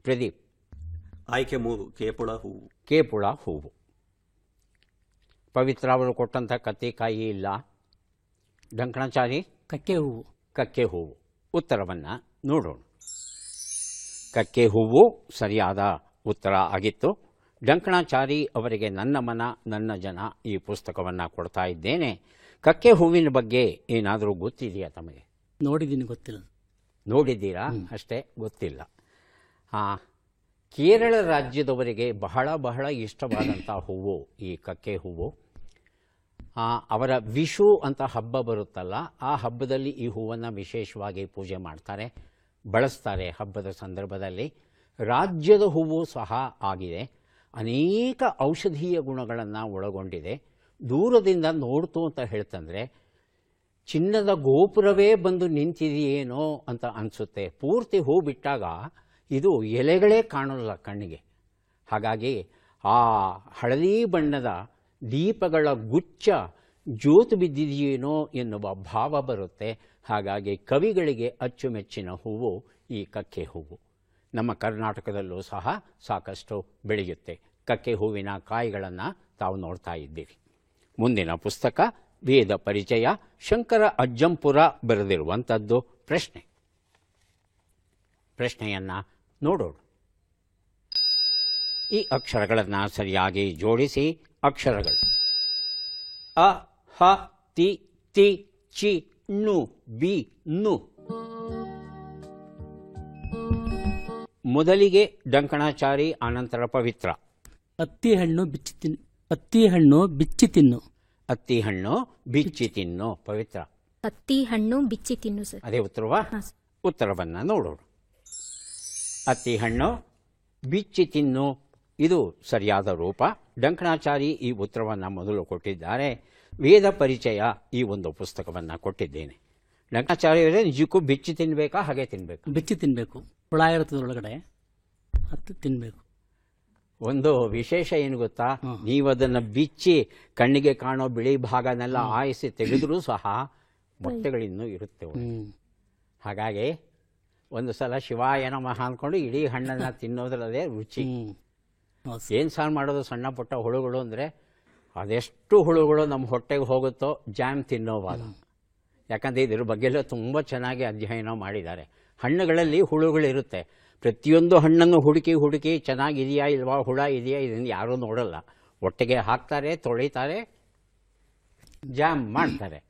ಪ್ರದೀಪ್. ಆಯ್ಕೆ 3, ಕೇಪುಳ ಹೂವು. ಪವಿತ್ರ ಅವರು ಕೊಟ್ಟಂಥ ಕತ್ತಿಕಾಯಿ ಇಲ್ಲ. ಡಂಕಣಾಚಾರಿ ಕಕ್ಕೆ ಹೂವು. ಉತ್ತರವನ್ನು ನೋಡೋಣ. ಕಕ್ಕೆ ಹೂವು ಸರಿಯಾದ ಉತ್ತರ ಆಗಿತ್ತು. ಡಂಕಣಾಚಾರಿ ಅವರಿಗೆ ನನ್ನ ಮನ ನನ್ನ ಜನ ಈ ಪುಸ್ತಕವನ್ನು ಕೊಡ್ತಾ ಇದ್ದೇನೆ. ಕಕ್ಕೆ ಹೂವಿನ ಬಗ್ಗೆ ಏನಾದರೂ ಗೊತ್ತಿದೆಯಾ ತಮಗೆ? ನೋಡಿದ್ದೀನಿ, ಗೊತ್ತಿಲ್ಲ. ನೋಡಿದ್ದೀರಾ? ಅಷ್ಟೇ, ಗೊತ್ತಿಲ್ಲ. ಕೇರಳ ರಾಜ್ಯದವರಿಗೆ ಬಹಳ ಬಹಳ ಇಷ್ಟವಾದಂಥ ಹೂವು ಈ ಕಕ್ಕೆ ಹೂವು. ಅವರ ವಿಷು ಅಂತ ಹಬ್ಬ ಬರುತ್ತಲ್ಲ, ಆ ಹಬ್ಬದಲ್ಲಿ ಈ ಹೂವನ್ನು ವಿಶೇಷವಾಗಿ ಪೂಜೆ ಮಾಡ್ತಾರೆ, ಬಳಸ್ತಾರೆ. ಹಬ್ಬದ ಸಂದರ್ಭದಲ್ಲಿ ರಾಜ್ಯದ ಹೂವು ಸಹ ಆಗಿದೆ. ಅನೇಕ ಔಷಧೀಯ ಗುಣಗಳನ್ನು ಒಳಗೊಂಡಿದೆ. ದೂರದಿಂದ ನೋಡ್ತು ಅಂತ ಹೇಳ್ತಂದರೆ ಚಿನ್ನದ ಗೋಪುರವೇ ಬಂದು ನಿಂತಿದೆಯೇನೋ ಅಂತ ಅನಿಸುತ್ತೆ. ಪೂರ್ತಿ ಹೂ ಬಿಟ್ಟಾಗ ಇದು ಎಲೆಗಳೇ ಕಾಣಲ್ಲ ಕಣ್ಣಿಗೆ. ಹಾಗಾಗಿ ಆ ಹಳದಿ ಬಣ್ಣದ ದೀಪಗಳ ಗುಚ್ಛ ಜ್ಯೋತಿ ಬಿದ್ದಿದೆಯೇನೋ ಎನ್ನುವ ಭಾವ ಬರುತ್ತೆ. ಹಾಗಾಗಿ ಕವಿಗಳಿಗೆ ಅಚ್ಚುಮೆಚ್ಚಿನ ಹೂವು ಈ ಕಕ್ಕೆ ಹೂವು. ನಮ್ಮ ಕರ್ನಾಟಕದಲ್ಲೂ ಸಹ ಸಾಕಷ್ಟು ಬೆಳೆಯುತ್ತೆ. ಕಕ್ಕೆ ಹೂವಿನ ಕಾಯಿಗಳನ್ನು ತಾವು ನೋಡ್ತಾ ಇದ್ದೀರಿ. ಮುಂದಿನ ಪುಸ್ತಕ ವೇದ ಪರಿಚಯ, ಶಂಕರ ಅಜ್ಜಂಪುರ ಬರೆದಿರುವಂಥದ್ದು. ಪ್ರಶ್ನೆಯನ್ನು ನೋಡೋಣ. ಈ ಅಕ್ಷರಗಳನ್ನು ಸರಿಯಾಗಿ ಜೋಡಿಸಿ. ಅಕ್ಷರಗಳು ಅ, ಹ, ತಿ, ತಿ, ಚಿ, ನು, ಬಿ, ನು. ಮೊದಲಿಗೆ ಡಂಕಣಾಚಾರಿ, ಅನಂತರ ಪವಿತ್ರ. ಅತ್ತಿ ಹಣ್ಣು ಬಿಚ್ಚಿ ತಿನ್ನು. ಅತ್ತಿ ಹಣ್ಣು ಬಿಚ್ಚಿ ತಿನ್ನು. ಪವಿತ್ರ. ಹತ್ತಿ ಹಣ್ಣು ಬಿಚ್ಚಿ ತಿನ್ನು ಸರ್. ಅದೇ ಉತ್ತರವಾ? ಉತ್ತರವನ್ನು ನೋಡೋಣ. ಅತ್ತಿ ಹಣ್ಣು ಬಿಚ್ಚಿ ತಿನ್ನು, ಇದು ಸರಿಯಾದ ರೂಪ. ಡಂಕಣಾಚಾರಿ ಈ ಉತ್ತರವನ್ನು ಮೊದಲು ಕೊಟ್ಟಿದ್ದಾರೆ. ವೇದ ಪರಿಚಯ ಈ ಒಂದು ಪುಸ್ತಕವನ್ನು ಕೊಟ್ಟಿದ್ದೇನೆ. ಡಂಕಣಾಚಾರ್ಯವರೇ, ನಿಜಕ್ಕೂ ಬಿಚ್ಚಿ ತಿನ್ನಬೇಕಾ, ಹಾಗೆ ತಿನ್ನಬೇಕು? ಬಿಚ್ಚಿ ತಿನ್ನಬೇಕು. ಹುಳ ಇರ್ತದೆ ಒಳಗಡೆ, ಅದು ತಿನ್ನಬೇಕು. ಒಂದು ವಿಶೇಷ ಏನು ಗೊತ್ತಾ, ನೀವು ಅದನ್ನು ಬಿಚ್ಚಿ ಕಣ್ಣಿಗೆ ಕಾಣೋ ಬಿಳಿ ಭಾಗನೆಲ್ಲ ಆಯಿಸಿ ತೆಗೆದರೂ ಸಹ ಮೊಟ್ಟೆಗಳಿನ್ನೂ ಇರುತ್ತೆ. ಹಾಗಾಗಿ ಒಂದು ಸಲ ಶಿವಾಯ ನಮಃ ಅಂದ್ಕೊಂಡು ಇಡೀ ಹಣ್ಣನ್ನು ತಿನ್ನೋದ್ರಲ್ಲೇ ರುಚಿ. ಏನು ಸಾರು ಮಾಡೋದು ಸಣ್ಣ ಪುಟ್ಟ ಹುಳುಗಳು ಅಂದರೆ ಅದೆಷ್ಟು ಹುಳುಗಳು ನಮ್ಮ ಹೊಟ್ಟೆಗೆ ಹೋಗುತ್ತೋ ಜಾಮ್ ತಿನ್ನೋವಾಗ. ಯಾಕಂದರೆ ಇದ್ರ ಬಗ್ಗೆಲ್ಲ ತುಂಬ ಚೆನ್ನಾಗಿ ಅಧ್ಯಯನ ಮಾಡಿದ್ದಾರೆ. ಹಣ್ಣುಗಳಲ್ಲಿ ಹುಳುಗಳಿರುತ್ತೆ. ಪ್ರತಿಯೊಂದು ಹಣ್ಣನ್ನು ಹುಡುಕಿ ಚೆನ್ನಾಗಿದೆಯಾ ಇಲ್ವಾ, ಹುಳ ಇದೆಯಾ, ಇದನ್ನು ಯಾರೂ ನೋಡಲ್ಲ. ಒಟ್ಟಿಗೆ ಹಾಕ್ತಾರೆ, ತೊಳಿತಾರೆ, ಜಾಮ್ ಮಾಡ್ತಾರೆ.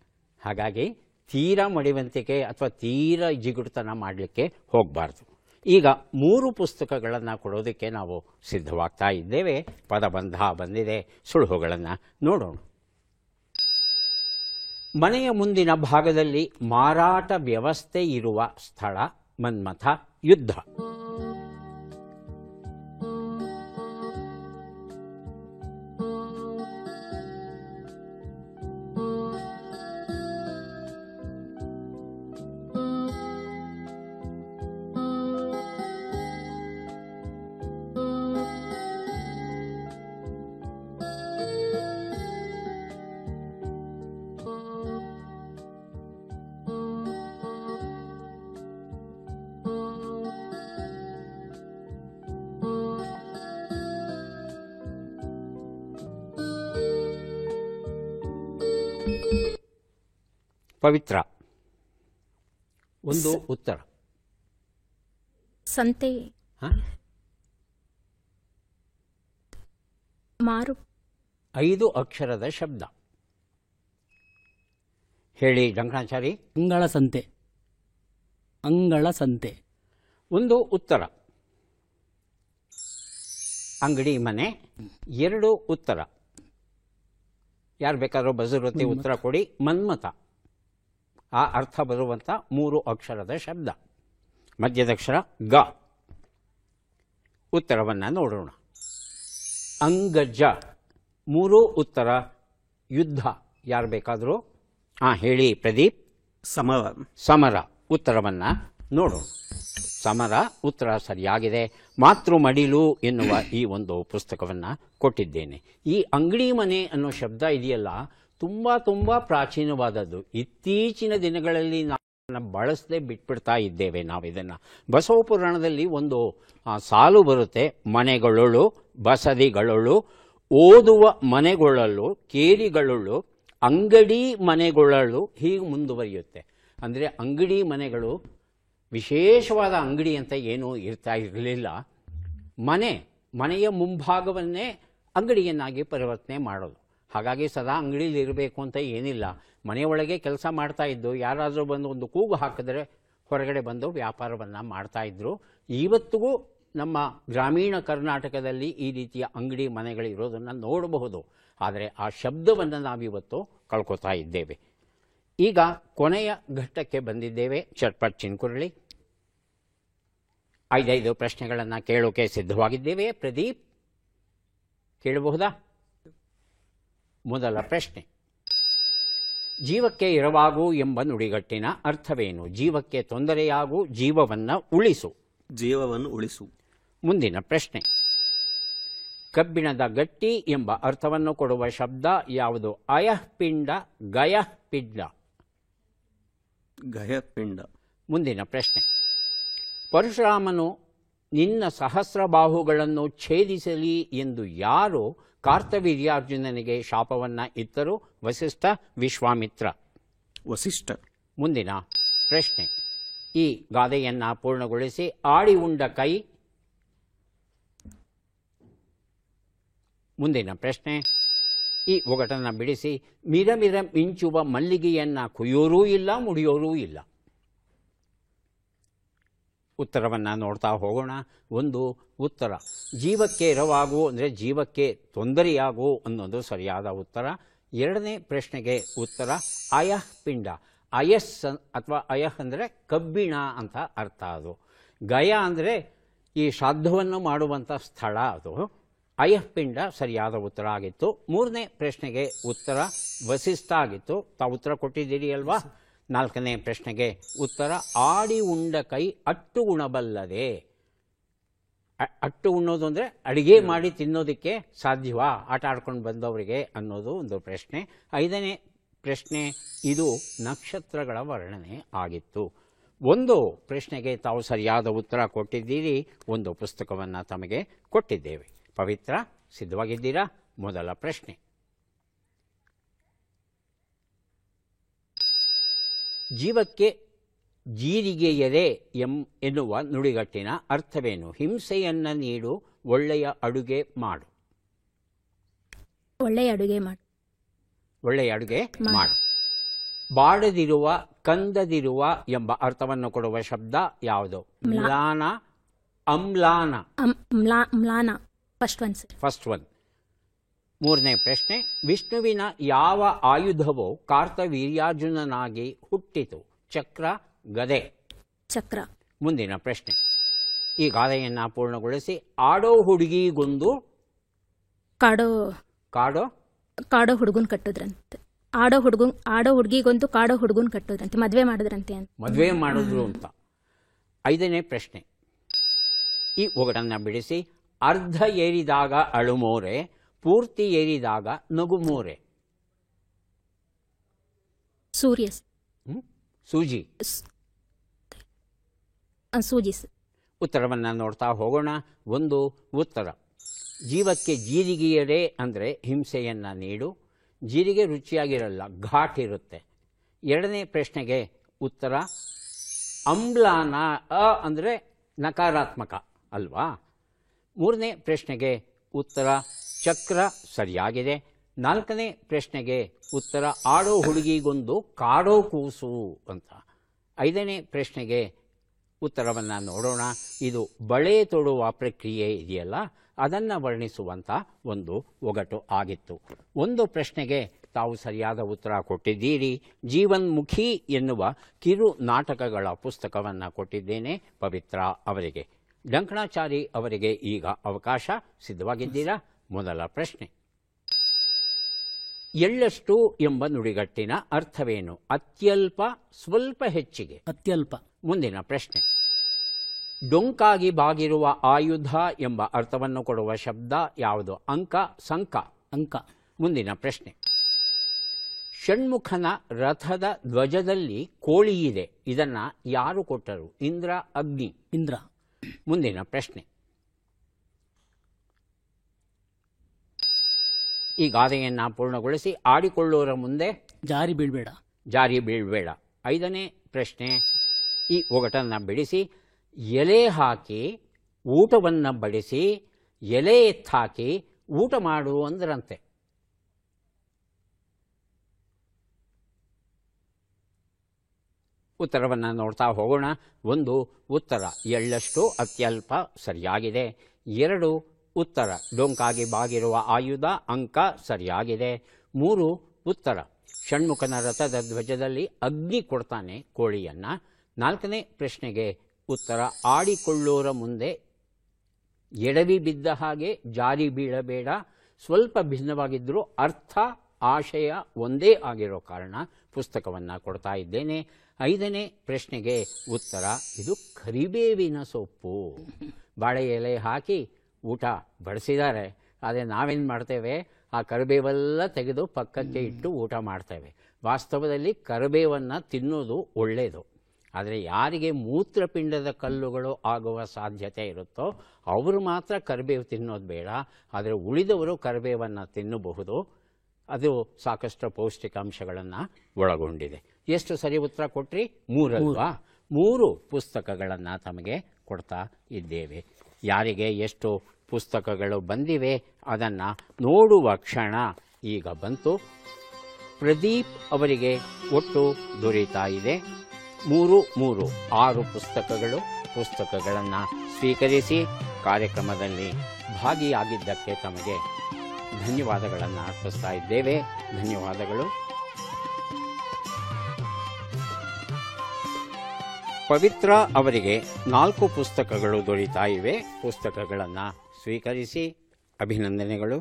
ಹಾಗಾಗಿ ತೀರಾ ಮಡಿವಂತಿಕೆ ಅಥವಾ ತೀರಾ ಜಿಗುಡುತನ ಮಾಡಲಿಕ್ಕೆ ಹೋಗಬಾರ್ದು. ಈಗ 3 ಪುಸ್ತಕಗಳನ್ನು ಕೊಡೋದಕ್ಕೆ ನಾವು ಸಿದ್ಧವಾಗ್ತಾ ಇದ್ದೇವೆ. ಪದಬಂಧ ಬಂದಿದೆ. ಸುಳುಹುಗಳನ್ನು ನೋಡೋಣ. ಮನೆಯ ಮುಂದಿನ ಭಾಗದಲ್ಲಿ ಮಾರಾಟ ವ್ಯವಸ್ಥೆ ಇರುವ ಸ್ಥಳ ಮನ್ಮಥ ಯುದ್ಧ. ಪವಿತ್ರ. ಒಂದು ಉತ್ತರ. ಸಂತೆ. ಮಾರು. 5 ಅಕ್ಷರದ ಶಬ್ದ ಹೇಳಿ ಡಂಕಣಾಚಾರಿ. ಅಂಗಳ ಸಂತೆ. ಒಂದು ಉತ್ತರ. ಅಂಗಡಿ ಮನೆ. 2 ಉತ್ತರ. ಯಾರು ಬೇಕಾದ್ರೂ ಬಜರುತ್ತಿ ಉತ್ತರ ಕೊಡಿ. ಮನ್ಮಥ, ಆ ಅರ್ಥ ಬರುವಂಥ 3 ಅಕ್ಷರದ ಶಬ್ದ. ಮಧ್ಯದಕ್ಷರ ಗ. ಉತ್ತರವನ್ನು ನೋಡೋಣ. ಅಂಗಜ. 3 ಉತ್ತರ. ಯುದ್ಧ. ಯಾರು ಬೇಕಾದರೂ ಹೇಳಿ ಪ್ರದೀಪ್. ಸಮರ. ಉತ್ತರವನ್ನು ನೋಡೋಣ. ಸಮರ ಉತ್ತರ ಸರಿಯಾಗಿದೆ. ಮಾತೃ ಮಡಿಲು ಎನ್ನುವ ಈ ಒಂದು ಪುಸ್ತಕವನ್ನು ಕೊಟ್ಟಿದ್ದೇನೆ. ಈ ಅಂಗಡಿ ಮನೆ ಅನ್ನೋ ಶಬ್ದ ಇದೆಯಲ್ಲ, ತುಂಬ ಪ್ರಾಚೀನವಾದದ್ದು. ಇತ್ತೀಚಿನ ದಿನಗಳಲ್ಲಿ ನಾವು ಬಳಸದೆ ಬಿಟ್ಬಿಡ್ತಾ ಇದ್ದೇವೆ ನಾವು ಇದನ್ನು. ಬಸವ ಪುರಾಣದಲ್ಲಿ ಒಂದು ಸಾಲು ಬರುತ್ತೆ. ಮನೆಗಳೊಳು, ಬಸದಿಗಳೊಳು, ಓದುವ ಮನೆಗೊಳ್ಳಲು, ಕೇರಿಗಳೊಳು, ಅಂಗಡಿ ಮನೆಗೊಳ್ಳಲು, ಹೀಗೆ ಮುಂದುವರಿಯುತ್ತೆ. ಅಂದರೆ ಅಂಗಡಿ ಮನೆಗಳು ವಿಶೇಷವಾದ ಅಂಗಡಿ ಅಂತ ಏನೂ ಇರ್ತಾ ಇರಲಿಲ್ಲ. ಮನೆಯ ಮುಂಭಾಗವನ್ನೇ ಅಂಗಡಿಯನ್ನಾಗಿ ಪರಿವರ್ತನೆ ಮಾಡೋದು. ಹಾಗಾಗಿ ಸದಾ ಅಂಗಡೀಲಿ ಇರಬೇಕು ಅಂತ ಏನಿಲ್ಲ. ಮನೆಯೊಳಗೆ ಕೆಲಸ ಮಾಡ್ತಾ ಇದ್ದು ಯಾರಾದರೂ ಬಂದು ಒಂದು ಕೂಗು ಹಾಕಿದ್ರೆ ಹೊರಗಡೆ ಬಂದು ವ್ಯಾಪಾರವನ್ನು ಮಾಡ್ತಾಯಿದ್ರು. ಇವತ್ತಿಗೂ ನಮ್ಮ ಗ್ರಾಮೀಣ ಕರ್ನಾಟಕದಲ್ಲಿ ಈ ರೀತಿಯ ಅಂಗಡಿ ಮನೆಗಳಿರೋದನ್ನು ನೋಡಬಹುದು. ಆದರೆ ಆ ಶಬ್ದವನ್ನು ನಾವಿವತ್ತು ಕಳ್ಕೊತಾ ಇದ್ದೇವೆ. ಈಗ ಕೊನೆಯ ಘಟ್ಟಕ್ಕೆ ಬಂದಿದ್ದೇವೆ. ಚಟ್ಪಟ್ ಚಿನ್ಕುರಳಿ 5 ಪ್ರಶ್ನೆಗಳನ್ನು ಕೇಳೋಕೆ ಸಿದ್ಧವಾಗಿದ್ದೇವೆ. ಪ್ರದೀಪ್, ಕೇಳಬಹುದಾ? ಮೊದಲ ಪ್ರಶ್ನೆ, ಜೀವಕ್ಕೆ ಎರವಾಗು ಎಂಬ ನುಡಿಗಟ್ಟಿನ ಅರ್ಥವೇನು? ಜೀವಕ್ಕೆ ತೊಂದರೆಯಾಗು, ಜೀವವನ್ನು ಉಳಿಸು. ಜೀವವನ್ನು ಉಳಿಸು. ಮುಂದಿನ ಪ್ರಶ್ನೆ, ಕಬ್ಬಿಣದ ಗಟ್ಟಿ ಎಂಬ ಅರ್ಥವನ್ನು ಕೊಡುವ ಶಬ್ದ ಯಾವುದು? ಅಯಃಪಿಂಡ, ಗಯಃಪಿಂಡ. ಗಯಪಿಂಡ. ಮುಂದಿನ ಪ್ರಶ್ನೆ, ಪರಶುರಾಮನು ನಿನ್ನ ಸಹಸ್ರಬಾಹುಗಳನ್ನು ಛೇದಿಸಲಿ ಎಂದು ಯಾರು ಕಾರ್ತವೀರ್ಯಾರ್ಜುನನಿಗೆ ಶಾಪವನ್ನು ಇತ್ತರು? ವಸಿಷ್ಠ, ವಿಶ್ವಾಮಿತ್ರ. ವಸಿಷ್ಠ. ಮುಂದಿನ ಪ್ರಶ್ನೆ, ಈ ಗಾದೆಯನ್ನು ಪೂರ್ಣಗೊಳಿಸಿ. ಆಡಿ ಉಂಡ ಕೈ. ಮುಂದಿನ ಪ್ರಶ್ನೆ, ಈ ಒಗಟನ್ನು ಬಿಡಿಸಿ. ಮಿರಮಿರ ಮಿಂಚುವ ಮಲ್ಲಿಗೆಯನ್ನು ಕುಯ್ಯೋರೂ ಇಲ್ಲ, ಮುಡಿಯೋರೂ ಇಲ್ಲ. ಉತ್ತರವನ್ನು ನೋಡ್ತಾ ಹೋಗೋಣ. ಒಂದು ಉತ್ತರ, ಜೀವಕ್ಕೆ ಎರವಾಗು ಅಂದರೆ ಜೀವಕ್ಕೆ ತೊಂದರೆಯಾಗು ಅನ್ನೋದು ಸರಿಯಾದ ಉತ್ತರ. ಎರಡನೇ ಪ್ರಶ್ನೆಗೆ ಉತ್ತರ ಅಯಃಪಿಂಡ. ಅಯಸ್ ಅಥವಾ ಅಯಃ ಅಂದರೆ ಕಬ್ಬಿಣ ಅಂತ ಅರ್ಥ. ಅದು ಗಯ ಅಂದರೆ ಈ ಶ್ರಾದ್ದವನ್ನು ಮಾಡುವಂಥ ಸ್ಥಳ. ಅದು ಅಯಃಪಿಂಡ ಸರಿಯಾದ ಉತ್ತರ ಆಗಿತ್ತು. ಮೂರನೇ ಪ್ರಶ್ನೆಗೆ ಉತ್ತರ ವಸಿಷ್ಠ ಆಗಿತ್ತು. ತಾವು ಉತ್ತರ ಕೊಟ್ಟಿದ್ದೀರಿ ಅಲ್ವಾ? ನಾಲ್ಕನೇ ಪ್ರಶ್ನೆಗೆ ಉತ್ತರ ಆಡಿ ಉಂಡ ಕೈ ಅಟ್ಟು ಉಣಬಲ್ಲದೆ. ಅಟ್ಟು ಉಣ್ಣೋದು ಅಂದರೆ ಅಡಿಗೆ ಮಾಡಿ ತಿನ್ನೋದಕ್ಕೆ ಸಾಧ್ಯವಾ ಆಟ ಆಡ್ಕೊಂಡು ಬಂದವರಿಗೆ ಅನ್ನೋದು ಒಂದು ಪ್ರಶ್ನೆ. ಐದನೇ ಪ್ರಶ್ನೆ, ಇದು ನಕ್ಷತ್ರಗಳ ವರ್ಣನೆ ಆಗಿತ್ತು. ಒಂದು ಪ್ರಶ್ನೆಗೆ ತಾವು ಸರಿಯಾದ ಉತ್ತರ ಕೊಟ್ಟಿದ್ದೀರಿ. ಒಂದು ಪುಸ್ತಕವನ್ನು ತಮಗೆ ಕೊಟ್ಟಿದ್ದೇವೆ. ಪವಿತ್ರ, ಸಿದ್ಧವಾಗಿದ್ದೀರಾ? ಮೊದಲ ಪ್ರಶ್ನೆ, ಜೀವಕ್ಕೆ ಜೀರಿಗೆಯರೆ ಎನ್ನುವ ನುಡಿಗಟ್ಟಿನ ಅರ್ಥವೇನು? ಹಿಂಸೆಯನ್ನು ನೀಡು, ಒಳ್ಳೆಯ ಅಡುಗೆ ಮಾಡು. ಒಳ್ಳೆಯ ಅಡುಗೆ ಮಾಡು. ಒಳ್ಳೆಯ ಅಡುಗೆ ಮಾಡು. ಬಾಡದಿರುವ, ಕಂದದಿರುವ ಎಂಬ ಅರ್ಥವನ್ನು ಕೊಡುವ ಶಬ್ದ ಯಾವುದು? ಮ್ಲಾನ, ಅಮ್ಲಾನ. ಮ್ಲಾನ. First one. ಮೂರನೇ ಪ್ರಶ್ನೆ, ವಿಷ್ಣುವಿನ ಯಾವ ಆಯುಧವು ಕಾರ್ತವೀರ್ಯಾರ್ಜುನನಾಗಿ ಹುಟ್ಟಿತು? ಚಕ್ರ, ಗದೆ. ಚಕ್ರ. ಮುಂದಿನ ಪ್ರಶ್ನೆ, ಈ ಗಾದೆಯನ್ನು ಪೂರ್ಣಗೊಳಿಸಿ. ಆಡೋ ಹುಡುಗಿಗೊಂದು ಕಾಡೋ ಹುಡುಗನ್ ಕಟ್ಟುದ್ರಂತೆ. ಆಡೋ ಹುಡುಗಿಗೊಂದು ಕಾಡೋ ಹುಡುಗನ್ ಕಟ್ಟುದ್ರಂತೆ. ಮದ್ವೆ ಮಾಡಿದ್ರಂತೆ. ಮದ್ವೆ ಮಾಡಿದ್ರು ಅಂತ. ಐದನೇ ಪ್ರಶ್ನೆ, ಈ ಒಗಟನ್ನು ಬಿಡಿಸಿ. ಅರ್ಧ ಏರಿದಾಗ ಅಳುಮೋರೆ, ಪೂರ್ತಿ ಏರಿದಾಗ ನಗುಮೋರೆ. ಸೂರ್ಯ. ಸೂಜಿ. ಸೂಜಿ. ಉತ್ತರವನ್ನು ನೋಡ್ತಾ ಹೋಗೋಣ. ಒಂದು ಉತ್ತರ, ಜೀವಕ್ಕೆ ಜೀರಿಗೆಯರೆ ಅಂದರೆ ಹಿಂಸೆಯನ್ನು ನೀಡು. ಜೀರಿಗೆ ರುಚಿಯಾಗಿರಲ್ಲ, ಘಾಟ್ ಇರುತ್ತೆ. ಎರಡನೇ ಪ್ರಶ್ನೆಗೆ ಉತ್ತರ ಅಮ್ಲಾನ. ಅಂದರೆ ನಕಾರಾತ್ಮಕ ಅಲ್ವಾ? ಮೂರನೇ ಪ್ರಶ್ನೆಗೆ ಉತ್ತರ ಚಕ್ರ ಸರಿಯಾಗಿದೆ. ನಾಲ್ಕನೇ ಪ್ರಶ್ನೆಗೆ ಉತ್ತರ ಆಡೋ ಹುಡುಗಿಗೊಂದು ಕಾಡೋ ಕೂಸು ಅಂತ. ಐದನೇ ಪ್ರಶ್ನೆಗೆ ಉತ್ತರವನ್ನು ನೋಡೋಣ. ಇದು ಬಳೆ ತೊಡುವ ಪ್ರಕ್ರಿಯೆ ಇದೆಯಲ್ಲ, ಅದನ್ನು ವರ್ಣಿಸುವಂಥ ಒಂದು ಒಗಟು ಆಗಿತ್ತು. ಒಂದು ಪ್ರಶ್ನೆಗೆ ತಾವು ಸರಿಯಾದ ಉತ್ತರ ಕೊಟ್ಟಿದ್ದೀರಿ. ಜೀವನ್ಮುಖಿ ಎನ್ನುವ ಕಿರು ನಾಟಕಗಳ ಪುಸ್ತಕವನ್ನು ಕೊಟ್ಟಿದ್ದೇನೆ ಪವಿತ್ರ ಅವರಿಗೆ. ಡಂಕಣಾಚಾರಿ ಅವರಿಗೆ ಈಗ ಅವಕಾಶ. ಸಿದ್ಧವಾಗಿದ್ದೀರಾ? ಮೊದಲ ಪ್ರಶ್ನೆ, ಎಳ್ಳಷ್ಟು ಎಂಬ ನುಡಿಗಟ್ಟಿನ ಅರ್ಥವೇನು? ಅತ್ಯಲ್ಪ, ಸ್ವಲ್ಪ ಹೆಚ್ಚಿಗೆ. ಅತ್ಯಲ್ಪ. ಮುಂದಿನ ಪ್ರಶ್ನೆ, ಡೊಂಕಾಗಿ ಬಾಗಿರುವ ಆಯುಧ ಎಂಬ ಅರ್ಥವನ್ನು ಕೊಡುವ ಶಬ್ದ ಯಾವುದು? ಅಂಕ, ಸಂಕ. ಅಂಕ. ಮುಂದಿನ ಪ್ರಶ್ನೆ, ಷಣ್ಮುಖನ ರಥದ ಧ್ವಜದಲ್ಲಿ ಕೋಳಿ ಇದೆ, ಇದನ್ನ ಯಾರು ಕೊಟ್ಟರು? ಇಂದ್ರ, ಅಗ್ನಿ. ಇಂದ್ರ. ಮುಂದಿನ ಪ್ರಶ್ನೆ, ಈ ಗಾದೆಯನ್ನು ಪೂರ್ಣಗೊಳಿಸಿ. ಆಡಿಕೊಳ್ಳೋರ ಮುಂದೆ ಜಾರಿ ಬೀಳ್ಬೇಡ. ಜಾರಿ ಬೀಳ್ಬೇಡ. ಐದನೇ ಪ್ರಶ್ನೆ, ಈ ಒಗಟನ್ನು ಬಿಡಿಸಿ. ಎಲೆ ಹಾಕಿ ಊಟವನ್ನು ಬಡಿಸಿ ಎಲೆ ಎತ್ತಾಕಿ ಊಟ ಮಾಡು ಅಂದ್ರಂತೆ. ಉತ್ತರವನ್ನು ನೋಡ್ತಾ ಹೋಗೋಣ. 1 ಉತ್ತರ ಎಳ್ಳಷ್ಟು ಅತ್ಯಲ್ಪ ಸರಿಯಾಗಿದೆ. 2 ಉತ್ತರ ಡೊಂಕಾಗಿ ಬಾಗಿರುವ ಆಯುಧ ಅಂಕ ಸರಿಯಾಗಿದೆ. 3 ಉತ್ತರ ಷಣ್ಮುಖನ ರಥದ ಧ್ವಜದಲ್ಲಿ ಅಗ್ನಿ ಕೊಡ್ತಾನೆ ಕೋಳಿಯನ್ನು. 4ನೇ ಪ್ರಶ್ನೆಗೆ ಉತ್ತರ ಆಡಿಕೊಳ್ಳೋರ ಮುಂದೆ ಎಡವಿ ಬಿದ್ದ ಹಾಗೆ ಜಾರಿ ಬೀಳಬೇಡ. ಸ್ವಲ್ಪ ಭಿನ್ನವಾಗಿದ್ದರೂ ಅರ್ಥ ಆಶಯ ಒಂದೇ ಆಗಿರೋ ಕಾರಣ ಪುಸ್ತಕವನ್ನು ಕೊಡ್ತಾ ಇದ್ದೇನೆ. 5ನೇ ಪ್ರಶ್ನೆಗೆ ಉತ್ತರ ಇದು ಕರಿಬೇವಿನ ಸೊಪ್ಪು. ಬಾಳೆ ಎಲೆ ಹಾಕಿ ಊಟ ಬಡಿಸಿದ್ದಾರೆ. ಆದರೆ ನಾವೇನು ಮಾಡ್ತೇವೆ, ಆ ಕರಿಬೇವೆಲ್ಲ ತೆಗೆದು ಪಕ್ಕಕ್ಕೆ ಇಟ್ಟು ಊಟ ಮಾಡ್ತೇವೆ. ವಾಸ್ತವದಲ್ಲಿ ಕರಿಬೇವನ್ನು ತಿನ್ನೋದು ಒಳ್ಳೆಯದು. ಆದರೆ ಯಾರಿಗೆ ಮೂತ್ರಪಿಂಡದ ಕಲ್ಲುಗಳು ಆಗುವ ಸಾಧ್ಯತೆ ಇರುತ್ತೋ ಅವರು ಮಾತ್ರ ಕರಿಬೇವು ತಿನ್ನೋದು ಬೇಡ. ಆದರೆ ಉಳಿದವರು ಕರಿಬೇವನ್ನು ತಿನ್ನಬಹುದು. ಅದು ಸಾಕಷ್ಟು ಪೌಷ್ಟಿಕಾಂಶಗಳನ್ನು ಒಳಗೊಂಡಿದೆ. ಎಷ್ಟು ಸರಿ ಉತ್ತರ ಕೊಟ್ರಿ? 3 ಅಲ್ವಾ? 3 ಪುಸ್ತಕಗಳನ್ನು ತಮಗೆ ಕೊಡ್ತಾ ಇದ್ದೇವೆ. ಯಾರಿಗೆ ಎಷ್ಟು ಪುಸ್ತಕಗಳು ಬಂದಿವೆ ಅದನ್ನು ನೋಡುವ ಕ್ಷಣ ಈಗ ಬಂತು. ಪ್ರದೀಪ್ ಅವರಿಗೆ ಒಟ್ಟು ದೊರೀತಾ ಇದೆ 3 6 ಪುಸ್ತಕಗಳನ್ನು ಸ್ವೀಕರಿಸಿ ಕಾರ್ಯಕ್ರಮದಲ್ಲಿ ಭಾಗಿಯಾಗಿದ್ದಕ್ಕೆ ತಮಗೆ ಧನ್ಯವಾದಗಳನ್ನು ಅರ್ಪಿಸ್ತಾ ಇದ್ದೇವೆ. ಧನ್ಯವಾದಗಳು. ಪವಿತ್ರ ಅವರಿಗೆ 4 ಪುಸ್ತಕಗಳು ದೊರೀತಾ ಇವೆ. ಪುಸ್ತಕಗಳನ್ನು ಸ್ವೀಕರಿಸಿ ಅಭಿನಂದನೆಗಳು.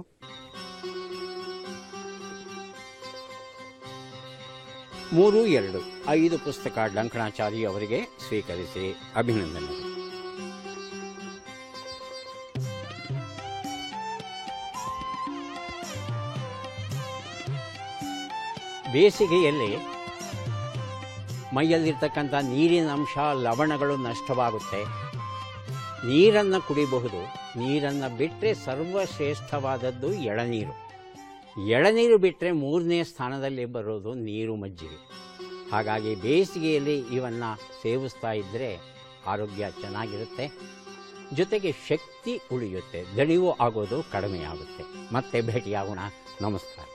ಮೂರು 2 5 ಪುಸ್ತಕ ಡಂಕಣಾಚಾರಿ ಅವರಿಗೆ ಸ್ವೀಕರಿಸಿ ಅಭಿನಂದನೆಗಳು. ಬೇಸಿಗೆಯಲ್ಲಿ ಮೈಯಲ್ಲಿರ್ತಕ್ಕಂಥ ನೀರಿನ ಅಂಶ ಲವಣಗಳು ನಷ್ಟವಾಗುತ್ತೆ. ನೀರನ್ನು ಕುಡಿಬಹುದು. ನೀರನ್ನು ಬಿಟ್ಟರೆ ಸರ್ವಶ್ರೇಷ್ಠವಾದದ್ದು ಎಳನೀರು. ಎಳನೀರು ಬಿಟ್ಟರೆ 3ನೇ ಸ್ಥಾನದಲ್ಲಿ ಬರೋದು ನೀರು ಮಜ್ಜಿಗೆ. ಹಾಗಾಗಿ ಬೇಸಿಗೆಯಲ್ಲಿ ಇವನ್ನು ಸೇವಿಸ್ತಾ ಇದ್ದರೆ ಆರೋಗ್ಯ ಚೆನ್ನಾಗಿರುತ್ತೆ, ಜೊತೆಗೆ ಶಕ್ತಿ ಉಳಿಯುತ್ತೆ, ದಣಿವು ಆಗೋದು ಕಡಿಮೆ ಆಗುತ್ತೆ. ಮತ್ತೆ ಭೇಟಿಯಾಗೋಣ. ನಮಸ್ಕಾರ.